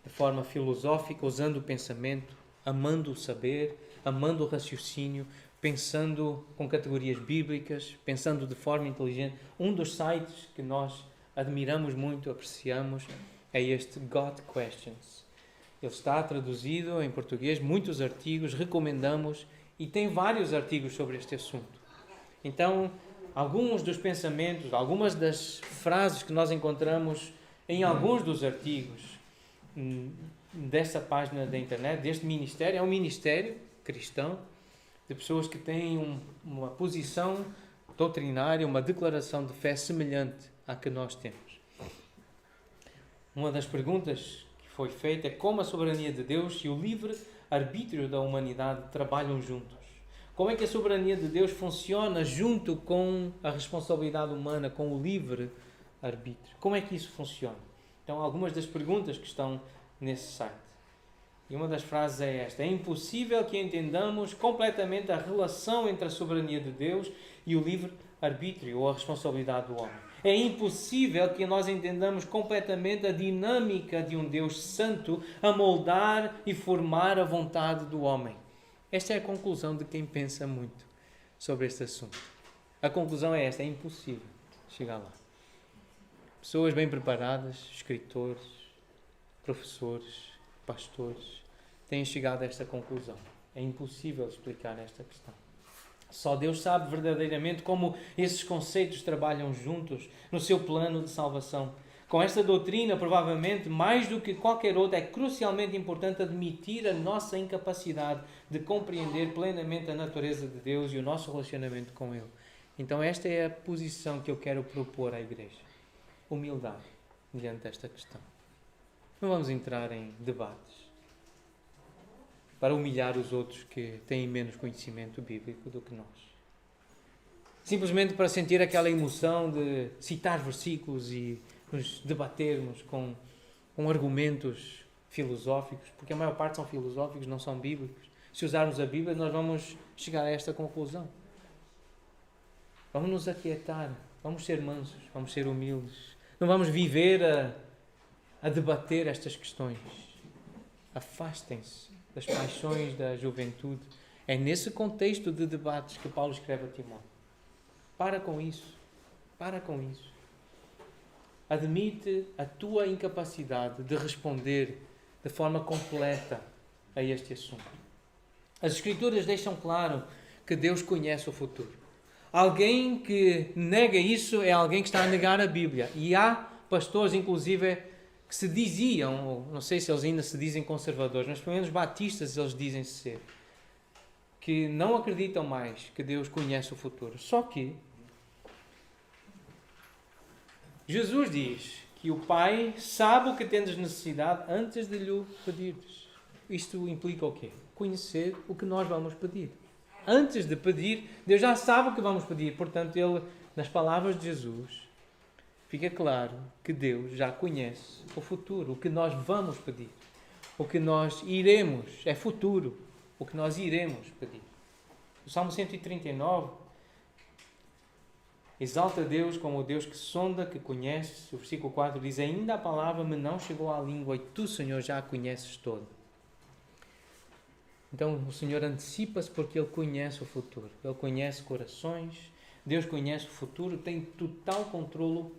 de forma filosófica, usando o pensamento, amando o saber, amando o raciocínio, pensando com categorias bíblicas, pensando de forma inteligente. Um dos sites que nós admiramos muito, apreciamos, é este God Questions. Ele está traduzido em português, muitos artigos, recomendamos, e tem vários artigos sobre este assunto. Então, alguns dos pensamentos, algumas das frases que nós encontramos em alguns dos artigos desta página da internet, deste ministério, é um ministério cristão, de pessoas que têm uma posição doutrinária, uma declaração de fé semelhante à que nós temos. Uma das perguntas que foi feita é como a soberania de Deus e o livre arbítrio da humanidade trabalham juntos. Como é que a soberania de Deus funciona junto com a responsabilidade humana, com o livre arbítrio? Como é que isso funciona? Então, algumas das perguntas que estão nesse site. E uma das frases é esta: é impossível que entendamos completamente a relação entre a soberania de Deus e o livre arbítrio ou a responsabilidade do homem. É impossível que nós entendamos completamente a dinâmica de um Deus santo a moldar e formar a vontade do homem. Esta é a conclusão de quem pensa muito sobre este assunto. A conclusão é esta: é impossível chegar lá. Pessoas bem preparadas, escritores, professores, pastores, têm chegado a esta conclusão. É impossível explicar esta questão. Só Deus sabe verdadeiramente como esses conceitos trabalham juntos no seu plano de salvação. Com esta doutrina, provavelmente, mais do que qualquer outra, é crucialmente importante admitir a nossa incapacidade de compreender plenamente a natureza de Deus e o nosso relacionamento com Ele. Então esta é a posição que eu quero propor à Igreja. Humildade diante desta questão. Não vamos entrar em debates para humilhar os outros que têm menos conhecimento bíblico do que nós. Simplesmente para sentir aquela emoção de citar versículos e nos debatermos com argumentos filosóficos, porque a maior parte são filosóficos, não são bíblicos. Se usarmos a Bíblia, nós vamos chegar a esta conclusão. Vamos nos aquietar, vamos ser mansos, vamos ser humildes. Não vamos viver a debater estas questões. Afastem-se das paixões da juventude. É nesse contexto de debates que Paulo escreve a Timóteo. Para com isso. Para com isso. Admite a tua incapacidade de responder de forma completa a este assunto. As Escrituras deixam claro que Deus conhece o futuro. Alguém que nega isso é alguém que está a negar a Bíblia. E há pastores, inclusive, que se diziam, ou não sei se eles ainda se dizem conservadores, mas pelo menos batistas eles dizem ser, que não acreditam mais que Deus conhece o futuro. Só que Jesus diz que o Pai sabe o que tendes necessidade antes de lhe pedirdes. Isto implica o quê? Conhecer o que nós vamos pedir. Antes de pedir, Deus já sabe o que vamos pedir. Portanto, Ele, nas palavras de Jesus, fica claro que Deus já conhece o futuro, o que nós vamos pedir. O que nós iremos, é futuro, o que nós iremos pedir. O Salmo 139 exalta Deus como o Deus que sonda, que conhece. O versículo 4 diz: ainda a palavra me não chegou à língua e tu, Senhor, já a conheces toda. Então o Senhor antecipa-se porque Ele conhece o futuro. Ele conhece corações. Deus conhece o futuro, tem total controlo,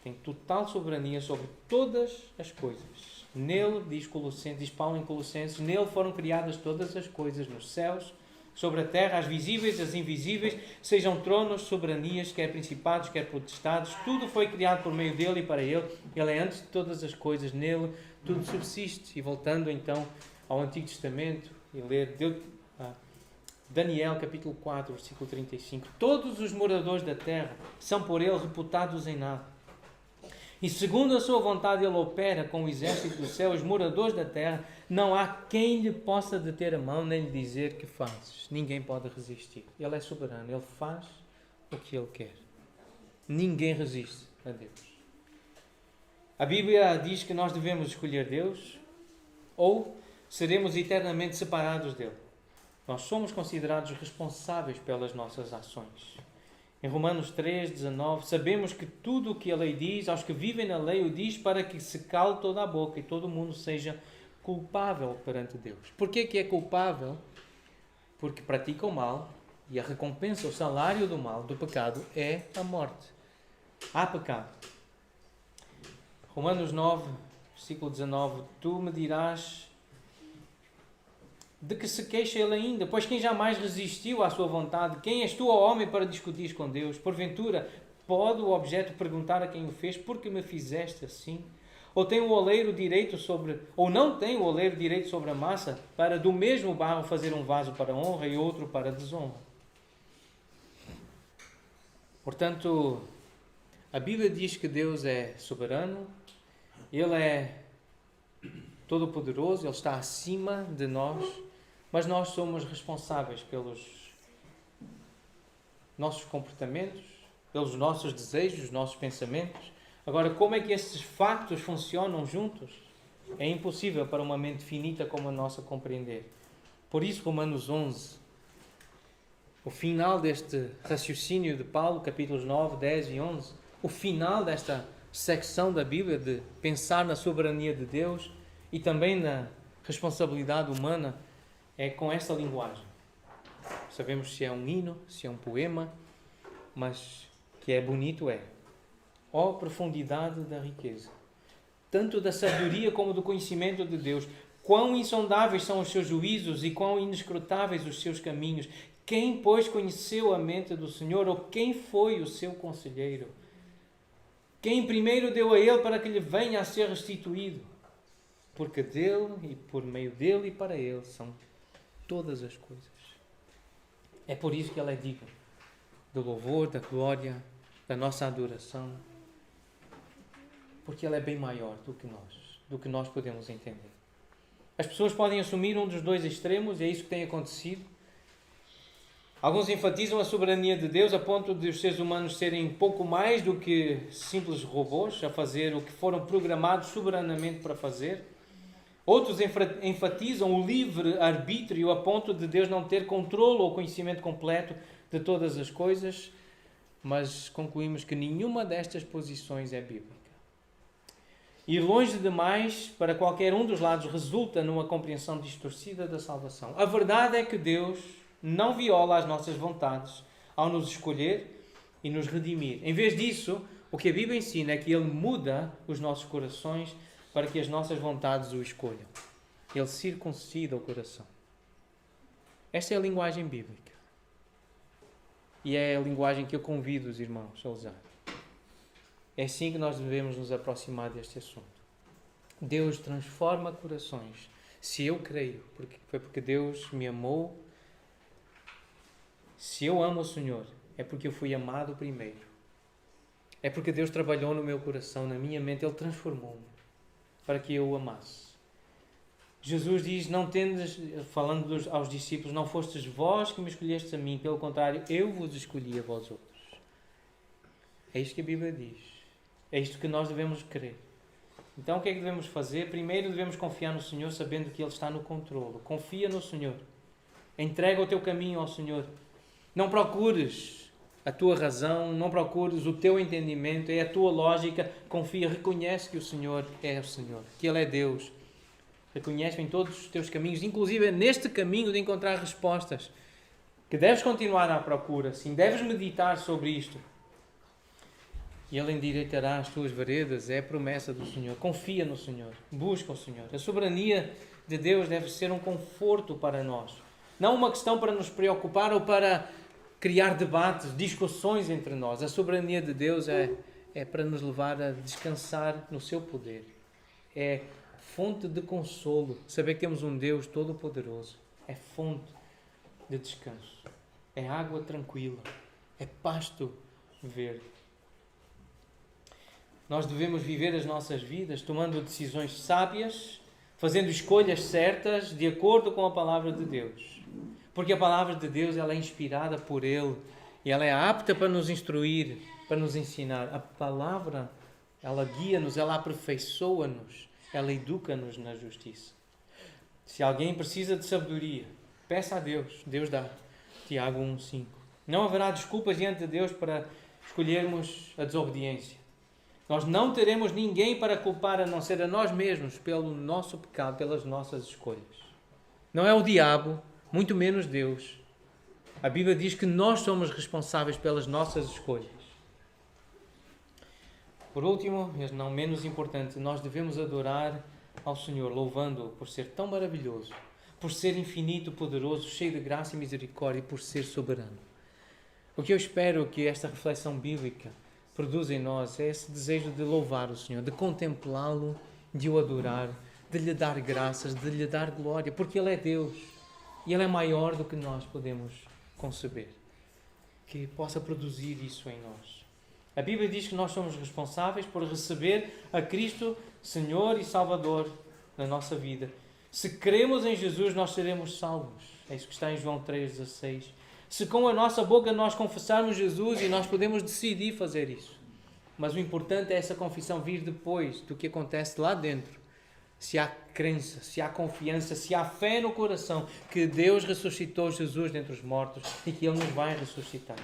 tem total soberania sobre todas as coisas. Nele, diz Paulo em Colossenses, nele foram criadas todas as coisas nos céus, sobre a terra, as visíveis, as invisíveis, sejam tronos, soberanias, quer principados, quer potestades, tudo foi criado por meio dele e para ele. Ele é antes de todas as coisas, nele tudo subsiste. E voltando então ao Antigo Testamento e ler Daniel capítulo 4, versículo 35. Todos os moradores da terra são por ele reputados em nada. E segundo a sua vontade ele opera com o exército do céu, os moradores da terra, não há quem lhe possa deter a mão nem lhe dizer que fazes. Ninguém pode resistir. Ele é soberano, ele faz o que ele quer. Ninguém resiste a Deus. A Bíblia diz que nós devemos escolher Deus ou seremos eternamente separados dele. Nós somos considerados responsáveis pelas nossas ações. Em Romanos 3, 19, sabemos que tudo o que a lei diz, aos que vivem na lei o diz para que se cale toda a boca e todo o mundo seja culpável perante Deus. Porquê que é culpável? Porque pratica o mal e a recompensa, o salário do mal, do pecado, é a morte. Há pecado. Romanos 9, versículo 19, tu me dirás de que se queixa ele ainda, pois quem jamais resistiu à sua vontade? Quem és tu, ó homem, para discutir com Deus? Porventura, pode o objeto perguntar a quem o fez, por que me fizeste assim? Ou tem o oleiro direito sobre, ou não tem o oleiro direito sobre a massa, para do mesmo barro fazer um vaso para honra e outro para desonra? Portanto, a Bíblia diz que Deus é soberano, Ele é todo-poderoso, Ele está acima de nós, mas nós somos responsáveis pelos nossos comportamentos, pelos nossos desejos, os nossos pensamentos. Agora, como é que esses factos funcionam juntos? É impossível para uma mente finita como a nossa compreender. Por isso, Romanos 11, o final deste raciocínio de Paulo, capítulos 9, 10 e 11, o final desta secção da Bíblia de pensar na soberania de Deus e também na responsabilidade humana, é com esta linguagem. Sabemos se é um hino, se é um poema, mas que é bonito é. Ó profundidade da riqueza, tanto da sabedoria como do conhecimento de Deus, quão insondáveis são os seus juízos e quão inescrutáveis os seus caminhos. Quem, pois, conheceu a mente do Senhor, ou quem foi o seu conselheiro? Quem primeiro deu a ele para que lhe venha a ser restituído? Porque dele e por meio dele e para ele são todas as coisas. É por isso que ele é digno do louvor, da glória, da nossa adoração. Porque ele é bem maior do que nós podemos entender. As pessoas podem assumir um dos dois extremos, e é isso que tem acontecido. Alguns enfatizam a soberania de Deus a ponto de os seres humanos serem pouco mais do que simples robôs a fazer o que foram programados soberanamente para fazer. Outros enfatizam o livre-arbítrio a ponto de Deus não ter controle ou conhecimento completo de todas as coisas, mas concluímos que nenhuma destas posições é bíblica. Ir longe demais para qualquer um dos lados resulta numa compreensão distorcida da salvação. A verdade é que Deus não viola as nossas vontades ao nos escolher e nos redimir. Em vez disso, o que a Bíblia ensina é que Ele muda os nossos corações para que as nossas vontades o escolham. Ele circuncida o coração. Esta é a linguagem bíblica. E é a linguagem que eu convido os irmãos a usar. É assim que nós devemos nos aproximar deste assunto. Deus transforma corações. Se eu creio, foi porque Deus me amou. Se eu amo o Senhor, é porque eu fui amado primeiro. É porque Deus trabalhou no meu coração, na minha mente, Ele transformou-me para que eu o amasse. Jesus diz, não tendes, falando aos discípulos, não fostes vós que me escolhestes a mim, pelo contrário, eu vos escolhi a vós outros. É isto que a Bíblia diz. É isto que nós devemos crer. Então o que é que devemos fazer? Primeiro devemos confiar no Senhor, sabendo que Ele está no controle. Confia no Senhor. Entrega o teu caminho ao Senhor. Não procures a tua razão, não procures o teu entendimento, é a tua lógica. Confia, reconhece que o Senhor é o Senhor, que Ele é Deus. Reconhece em todos os teus caminhos, inclusive é neste caminho de encontrar respostas, que deves continuar à procura. Sim, deves meditar sobre isto. E Ele endireitará as tuas veredas, é a promessa do Senhor. Confia no Senhor, busca o Senhor. A soberania de Deus deve ser um conforto para nós. Não uma questão para nos preocupar ou para criar debates, discussões entre nós. A soberania de Deus é para nos levar a descansar no seu poder. É fonte de consolo. Saber que temos um Deus todo-poderoso. É fonte de descanso. É água tranquila. É pasto verde. Nós devemos viver as nossas vidas tomando decisões sábias, fazendo escolhas certas de acordo com a palavra de Deus. Porque a palavra de Deus ela é inspirada por Ele e ela é apta para nos instruir, para nos ensinar. A palavra, ela guia-nos, ela aperfeiçoa-nos, ela educa-nos na justiça. Se alguém precisa de sabedoria, peça a Deus, Deus dá. Tiago 1:5. Não haverá desculpas diante de Deus para escolhermos a desobediência. Nós não teremos ninguém para culpar a não ser a nós mesmos pelo nosso pecado, pelas nossas escolhas. Não é o diabo, muito menos Deus. A Bíblia diz que nós somos responsáveis pelas nossas escolhas. Por último, mas não menos importante, nós devemos adorar ao Senhor, louvando-o por ser tão maravilhoso, por ser infinito, poderoso, cheio de graça e misericórdia e por ser soberano. O que eu espero que esta reflexão bíblica produz em nós é esse desejo de louvar o Senhor, de contemplá-lo, de o adorar, de lhe dar graças, de lhe dar glória, porque Ele é Deus e Ele é maior do que nós podemos conceber. Que possa produzir isso em nós. A Bíblia diz que nós somos responsáveis por receber a Cristo, Senhor e Salvador na nossa vida. Se cremos em Jesus, nós seremos salvos. É isso que está em João 3,16. Se com a nossa boca nós confessarmos Jesus, e nós podemos decidir fazer isso. Mas o importante é essa confissão vir depois do que acontece lá dentro. Se há crença, se há confiança, se há fé no coração que Deus ressuscitou Jesus dentre os mortos e que Ele nos vai ressuscitar.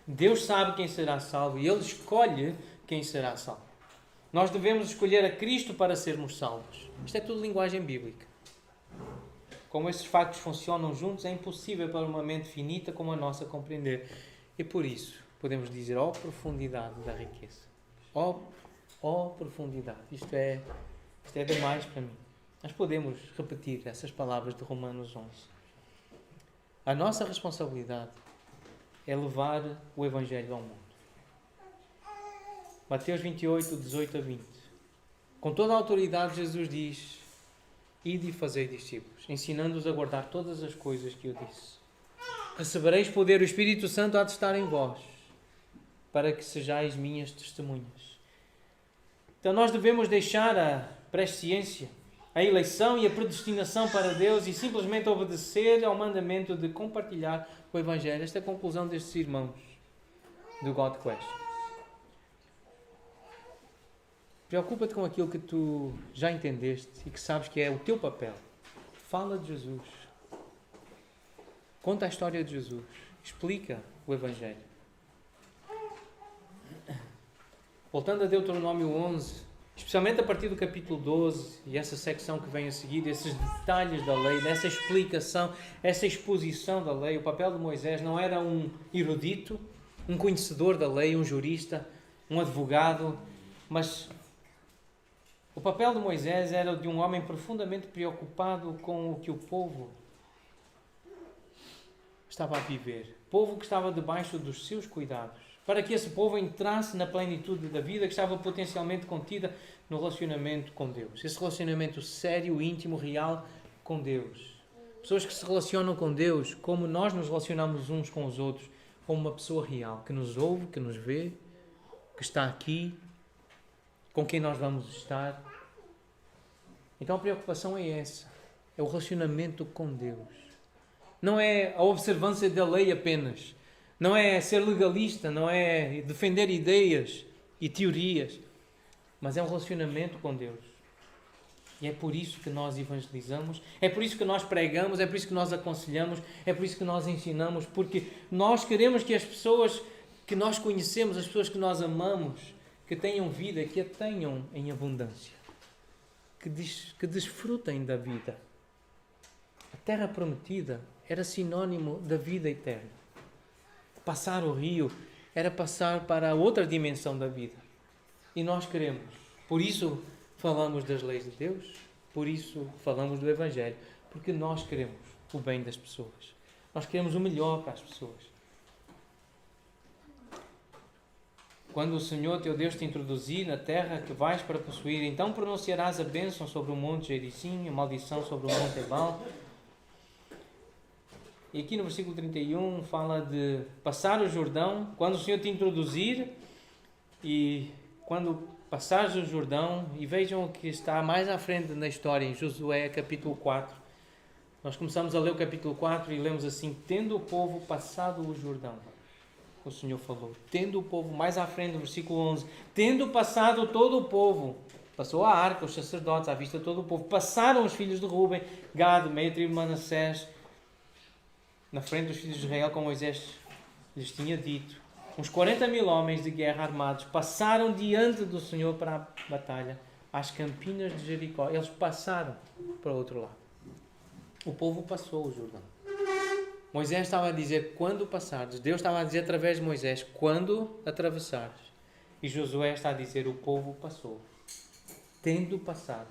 Deus sabe quem será salvo e Ele escolhe quem será salvo. Nós devemos escolher a Cristo para sermos salvos. Isto é tudo linguagem bíblica. Como esses factos funcionam juntos, é impossível para uma mente finita como a nossa compreender. E por isso, podemos dizer, ó profundidade da riqueza. Ó profundidade. Isto é demais para mim. Nós podemos repetir essas palavras de Romanos 11. A nossa responsabilidade é levar o Evangelho ao mundo. Mateus 28, 18 a 20. Com toda a autoridade, Jesus diz: ide e fazei discípulos, ensinando-os a guardar todas as coisas que eu disse. Recebereis poder, o Espírito Santo há de estar em vós, para que sejais minhas testemunhas. Então nós devemos deixar a presciência, a eleição e a predestinação para Deus e simplesmente obedecer ao mandamento de compartilhar o Evangelho. Esta é a conclusão destes irmãos do God Questions. Preocupa-te com aquilo que tu já entendeste e que sabes que é o teu papel. Fala de Jesus. Conta a história de Jesus. Explica o Evangelho. Voltando a Deuteronômio 11, especialmente a partir do capítulo 12 e essa secção que vem a seguir, esses detalhes da lei, dessa explicação, essa exposição da lei, o papel de Moisés não era um erudito, um conhecedor da lei, um jurista, um advogado, mas o papel de Moisés era o de um homem profundamente preocupado com o que o povo estava a viver. Povo que estava debaixo dos seus cuidados. para que esse povo entrasse na plenitude da vida que estava potencialmente contida no relacionamento com Deus. Esse relacionamento sério, íntimo, real com Deus. Pessoas que se relacionam com Deus como nós nos relacionamos uns com os outros, como uma pessoa real, que nos ouve, que nos vê, que está aqui, com quem nós vamos estar. Então a preocupação é essa. É o relacionamento com Deus. Não é a observância da lei apenas. Não é ser legalista, não é defender ideias e teorias, mas é um relacionamento com Deus. E é por isso que nós evangelizamos, é por isso que nós pregamos, é por isso que nós aconselhamos, é por isso que nós ensinamos, porque nós queremos que as pessoas que nós conhecemos, as pessoas que nós amamos, que tenham vida, que a tenham em abundância, que desfrutem da vida. A terra prometida era sinónimo da vida eterna. Passar o rio era passar para outra dimensão da vida. E nós queremos. Por isso falamos das leis de Deus, por isso falamos do Evangelho, porque nós queremos o bem das pessoas. Nós queremos o melhor para as pessoas. Quando o Senhor teu Deus te introduzir na terra que vais para possuir, então pronunciarás a bênção sobre o monte Gerizim, a maldição sobre o monte Ebal. E aqui no versículo 31 fala de passar o Jordão, quando o Senhor te introduzir, e quando passares o Jordão, e vejam o que está mais à frente na história, em Josué capítulo 4. Nós começamos a ler o capítulo 4 e lemos assim: tendo o povo passado o Jordão, o Senhor falou, tendo o povo, mais à frente no versículo 11, tendo passado todo o povo, passou a arca, os sacerdotes, à vista de todo o povo, passaram os filhos de Rúben, Gado, meia tribo de Manassés, na frente dos filhos de Israel, como Moisés lhes tinha dito. Uns 40.000 homens de guerra armados passaram diante do Senhor para a batalha, às campinas de Jericó. Eles passaram para o outro lado. O povo passou o Jordão. Moisés estava a dizer quando passares. Deus estava a dizer através de Moisés quando atravessares. E Josué está a dizer o povo passou. Tendo passado.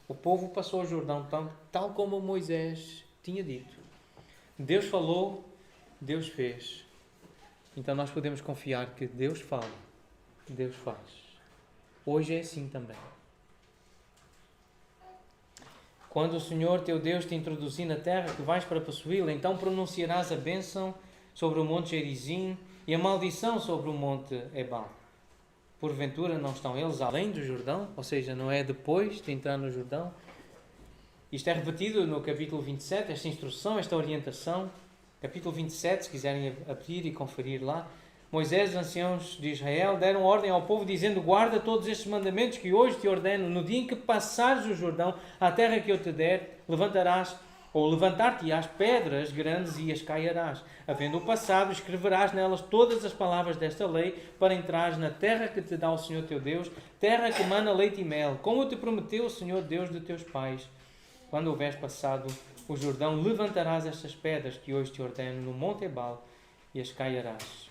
O povo passou o Jordão tal como Moisés tinha dito. Deus falou, Deus fez. Então nós podemos confiar que Deus fala, Deus faz. Hoje é assim também. Quando o Senhor teu Deus te introduzir na terra que vais para possuí-la, então pronunciarás a bênção sobre o monte Gerizim e a maldição sobre o monte Ebal. Porventura não estão eles além do Jordão, ou seja, não é depois de entrar no Jordão. Isto é repetido no capítulo 27, esta instrução, esta orientação. Capítulo 27, se quiserem abrir e conferir lá. Moisés e os anciãos de Israel deram ordem ao povo, dizendo: guarda todos estes mandamentos que hoje te ordeno. No dia em que passares o Jordão, à terra que eu te der, levantar-te-ás pedras grandes e as caiarás. Havendo passado, escreverás nelas todas as palavras desta lei, para entrares na terra que te dá o Senhor teu Deus, terra que mana leite e mel, como te prometeu o Senhor Deus de teus pais. Quando houveres passado o Jordão, levantarás estas pedras que hoje te ordeno no monte Ebal e as caiarás.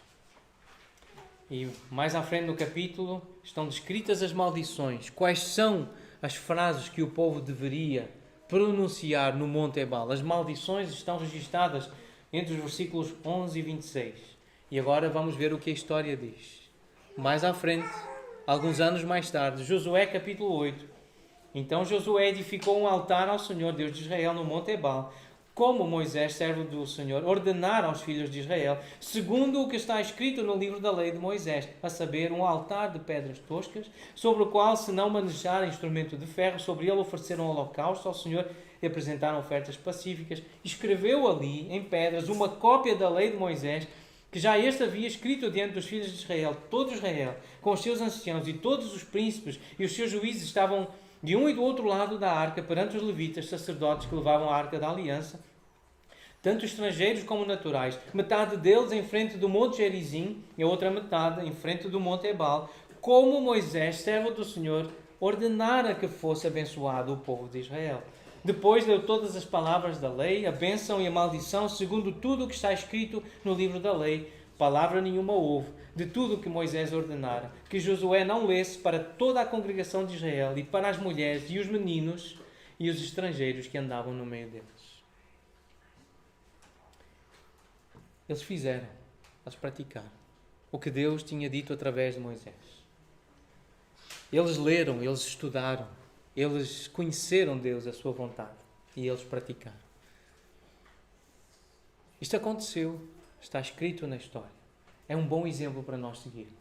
E mais à frente no capítulo estão descritas as maldições. Quais são as frases que o povo deveria pronunciar no monte Ebal? As maldições estão registadas entre os versículos 11 e 26. E agora vamos ver o que a história diz. Mais à frente, alguns anos mais tarde, Josué capítulo 8. Então Josué edificou um altar ao Senhor Deus de Israel no monte Ebal, como Moisés, servo do Senhor, ordenara aos filhos de Israel, segundo o que está escrito no livro da lei de Moisés, a saber, um altar de pedras toscas, sobre o qual, se não manejar instrumento de ferro, sobre ele ofereceram holocausto ao Senhor e apresentaram ofertas pacíficas. Escreveu ali, em pedras, uma cópia da lei de Moisés, que já este havia escrito diante dos filhos de Israel. Todo Israel, com os seus anciãos e todos os príncipes e os seus juízes estavam de um e do outro lado da arca, perante os levitas, sacerdotes que levavam a arca da aliança, tanto estrangeiros como naturais, metade deles em frente do monte Gerizim e a outra metade em frente do monte Ebal, como Moisés, servo do Senhor, ordenara que fosse abençoado o povo de Israel. Depois leu todas as palavras da lei, a bênção e a maldição, segundo tudo o que está escrito no livro da lei. Palavra nenhuma houve de tudo o que Moisés ordenara, que Josué não lesse para toda a congregação de Israel e para as mulheres e os meninos e os estrangeiros que andavam no meio deles. Eles fizeram, eles praticaram. o que Deus tinha dito através de Moisés. Eles leram, eles estudaram, eles conheceram Deus, a sua vontade, e eles praticaram. Isto aconteceu, está escrito na história. É um bom exemplo para nós seguirmos.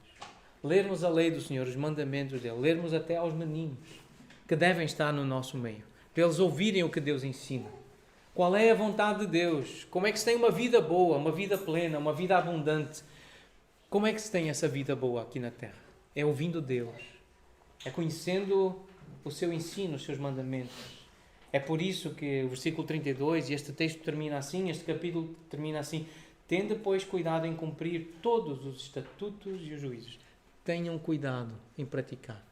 Lermos a lei do Senhor, os mandamentos dele, lermos até aos meninos que devem estar no nosso meio, para eles ouvirem o que Deus ensina. Qual é a vontade de Deus? Como é que se tem uma vida boa, uma vida plena, uma vida abundante? Como é que se tem essa vida boa aqui na terra? É ouvindo Deus. É conhecendo o seu ensino, os seus mandamentos. É por isso que o versículo 32, e este texto termina assim, este capítulo termina assim: tende, pois, cuidado em cumprir todos os estatutos e os juízos. Tenham cuidado em praticar.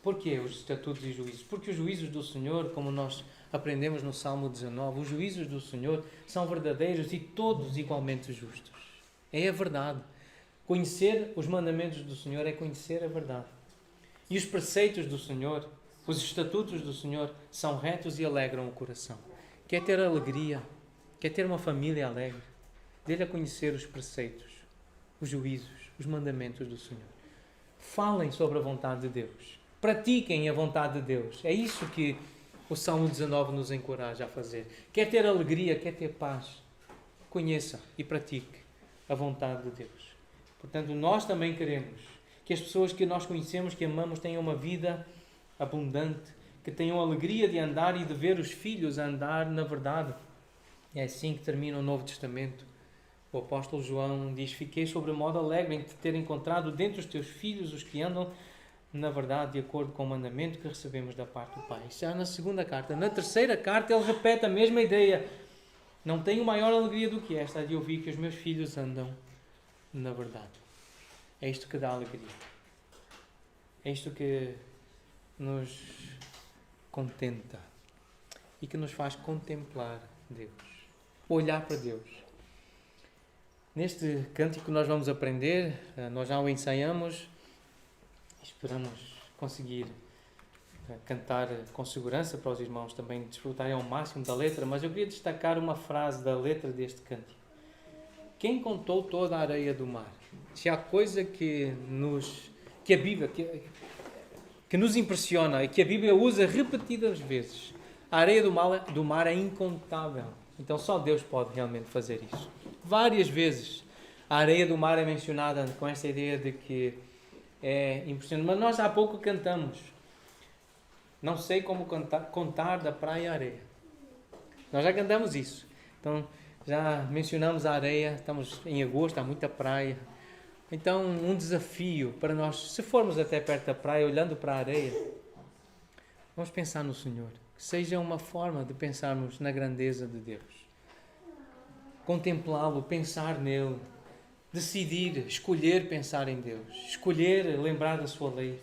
Porquê os estatutos e juízos? Porque os juízos do Senhor, como nós aprendemos no Salmo 19, os juízos do Senhor são verdadeiros e todos igualmente justos. É a verdade. Conhecer os mandamentos do Senhor é conhecer a verdade. E os preceitos do Senhor, os estatutos do Senhor, são retos e alegram o coração. Quer ter alegria, quer ter uma família alegre, dê-lhe a conhecer os preceitos, os juízos, os mandamentos do Senhor. Falem sobre a vontade de Deus. Pratiquem a vontade de Deus. É isso que o Salmo 19 nos encoraja a fazer. Quer ter alegria, quer ter paz, conheça e pratique a vontade de Deus. Portanto, nós também queremos que as pessoas que nós conhecemos, que amamos, tenham uma vida abundante, que tenham alegria de andar e de ver os filhos andar na verdade. É assim que termina o Novo Testamento. O apóstolo João diz: fiquei sobremodo alegre em te ter encontrado dentre os teus filhos os que andam na verdade, de acordo com o mandamento que recebemos da parte do Pai. Já na segunda carta. Na terceira carta ele repete a mesma ideia. Não tenho maior alegria do que esta, de ouvir que os meus filhos andam na verdade. É isto que dá alegria. É isto que nos contenta e que nos faz contemplar Deus. Olhar para Deus. Neste cântico nós vamos aprender, nós já o ensaiamos, esperamos conseguir cantar com segurança para os irmãos também desfrutarem ao máximo da letra, mas eu queria destacar uma frase da letra deste cântico. Quem contou toda a areia do mar? Se há coisa que a Bíblia que nos impressiona e que a Bíblia usa repetidas vezes, a areia do mar é incontável. Então só Deus pode realmente fazer isso. Várias vezes a areia do mar é mencionada com essa ideia de que é impressionante. Mas nós há pouco cantamos: não sei como contar da praia a areia. Nós já cantamos isso. Então já mencionamos a areia. Estamos em agosto, há muita praia. Então um desafio para nós, se formos até perto da praia, olhando para a areia, vamos pensar no Senhor. Que seja uma forma de pensarmos na grandeza de Deus. Contemplá-lo, pensar nele, decidir, escolher pensar em Deus, escolher lembrar da sua lei.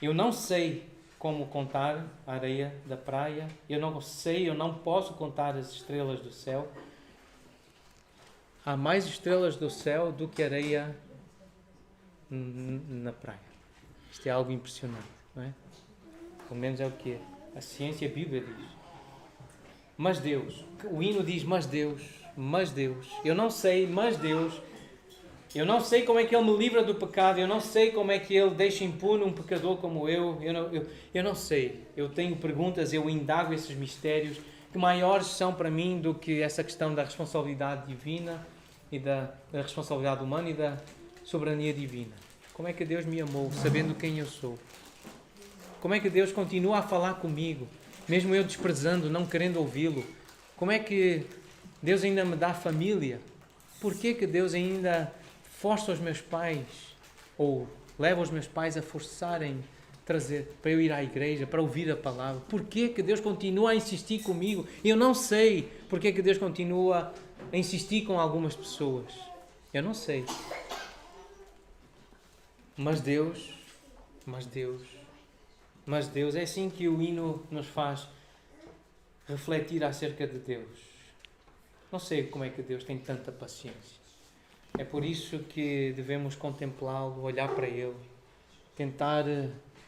Eu não sei como contar a areia da praia, eu não posso contar as estrelas do céu. Há mais estrelas do céu do que areia na praia. Isto é algo impressionante, não é? Pelo menos é o que a ciência e a Bíblia diz. Mas Deus, o hino diz: mas Deus, eu não sei, mas Deus, eu não sei como é que Ele me livra do pecado, eu não sei como é que Ele deixa impune um pecador como eu não sei. Eu tenho perguntas, eu indago esses mistérios que maiores são para mim do que essa questão da responsabilidade divina e da responsabilidade humana e da soberania divina. Como é que Deus me amou, sabendo quem eu sou? Como é que Deus continua a falar comigo, mesmo eu desprezando, não querendo ouvi-lo? Como é que Deus ainda me dá família? Por que Deus ainda força os meus pais, ou leva os meus pais a forçarem trazer para eu ir à igreja, para ouvir a palavra? Por que Deus continua a insistir comigo? Eu não sei por que Deus continua a insistir com algumas pessoas. Eu não sei. Mas Deus, é assim que o hino nos faz refletir acerca de Deus. Não sei como é que Deus tem tanta paciência. É por isso que devemos contemplá-lo, olhar para Ele, tentar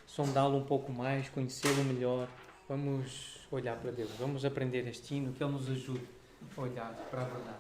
sondá-lo um pouco mais, conhecê-lo melhor. Vamos olhar para Deus, vamos aprender este hino, que Ele nos ajude a olhar para a verdade.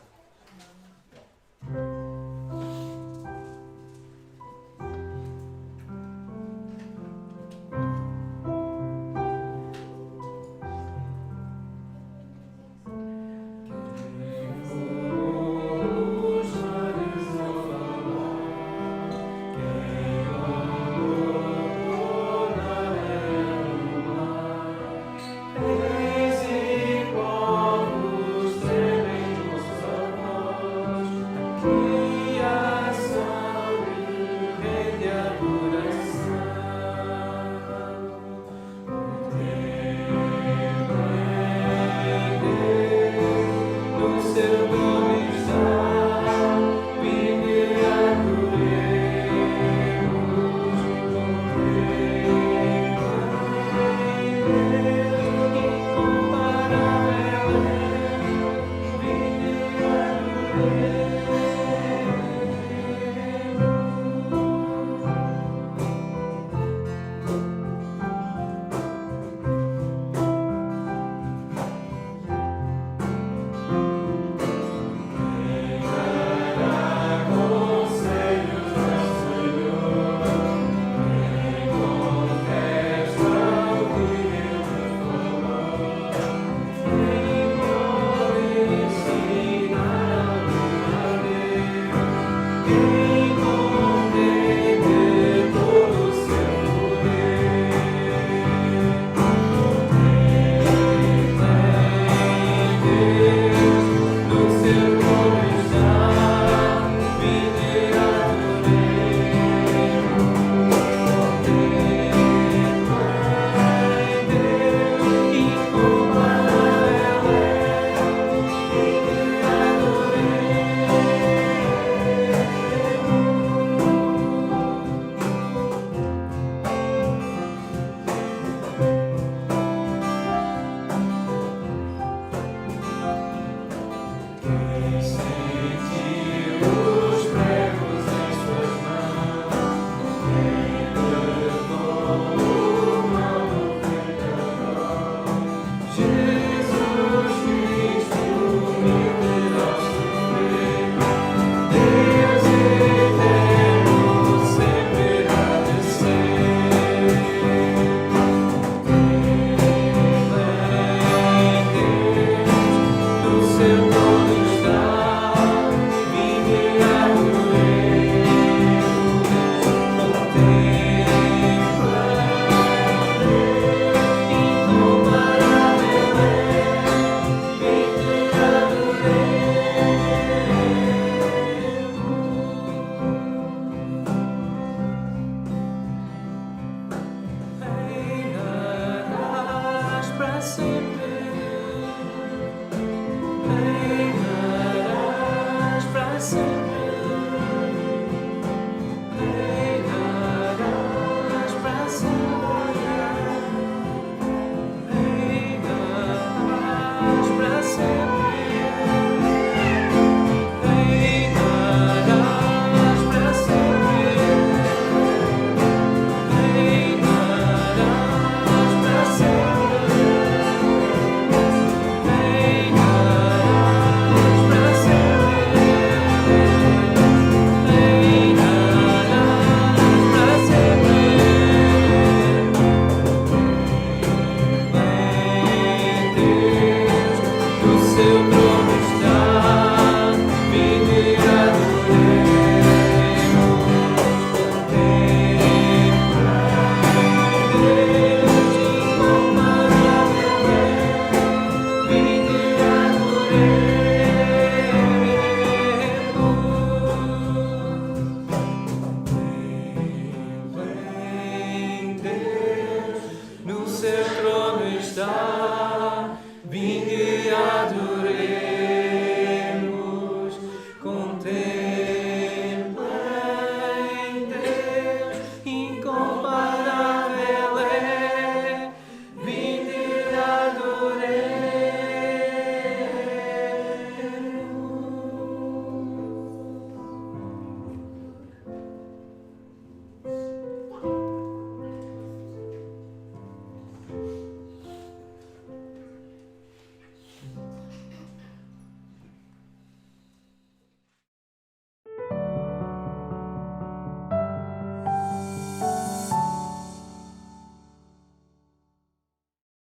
Reinarás para sempre.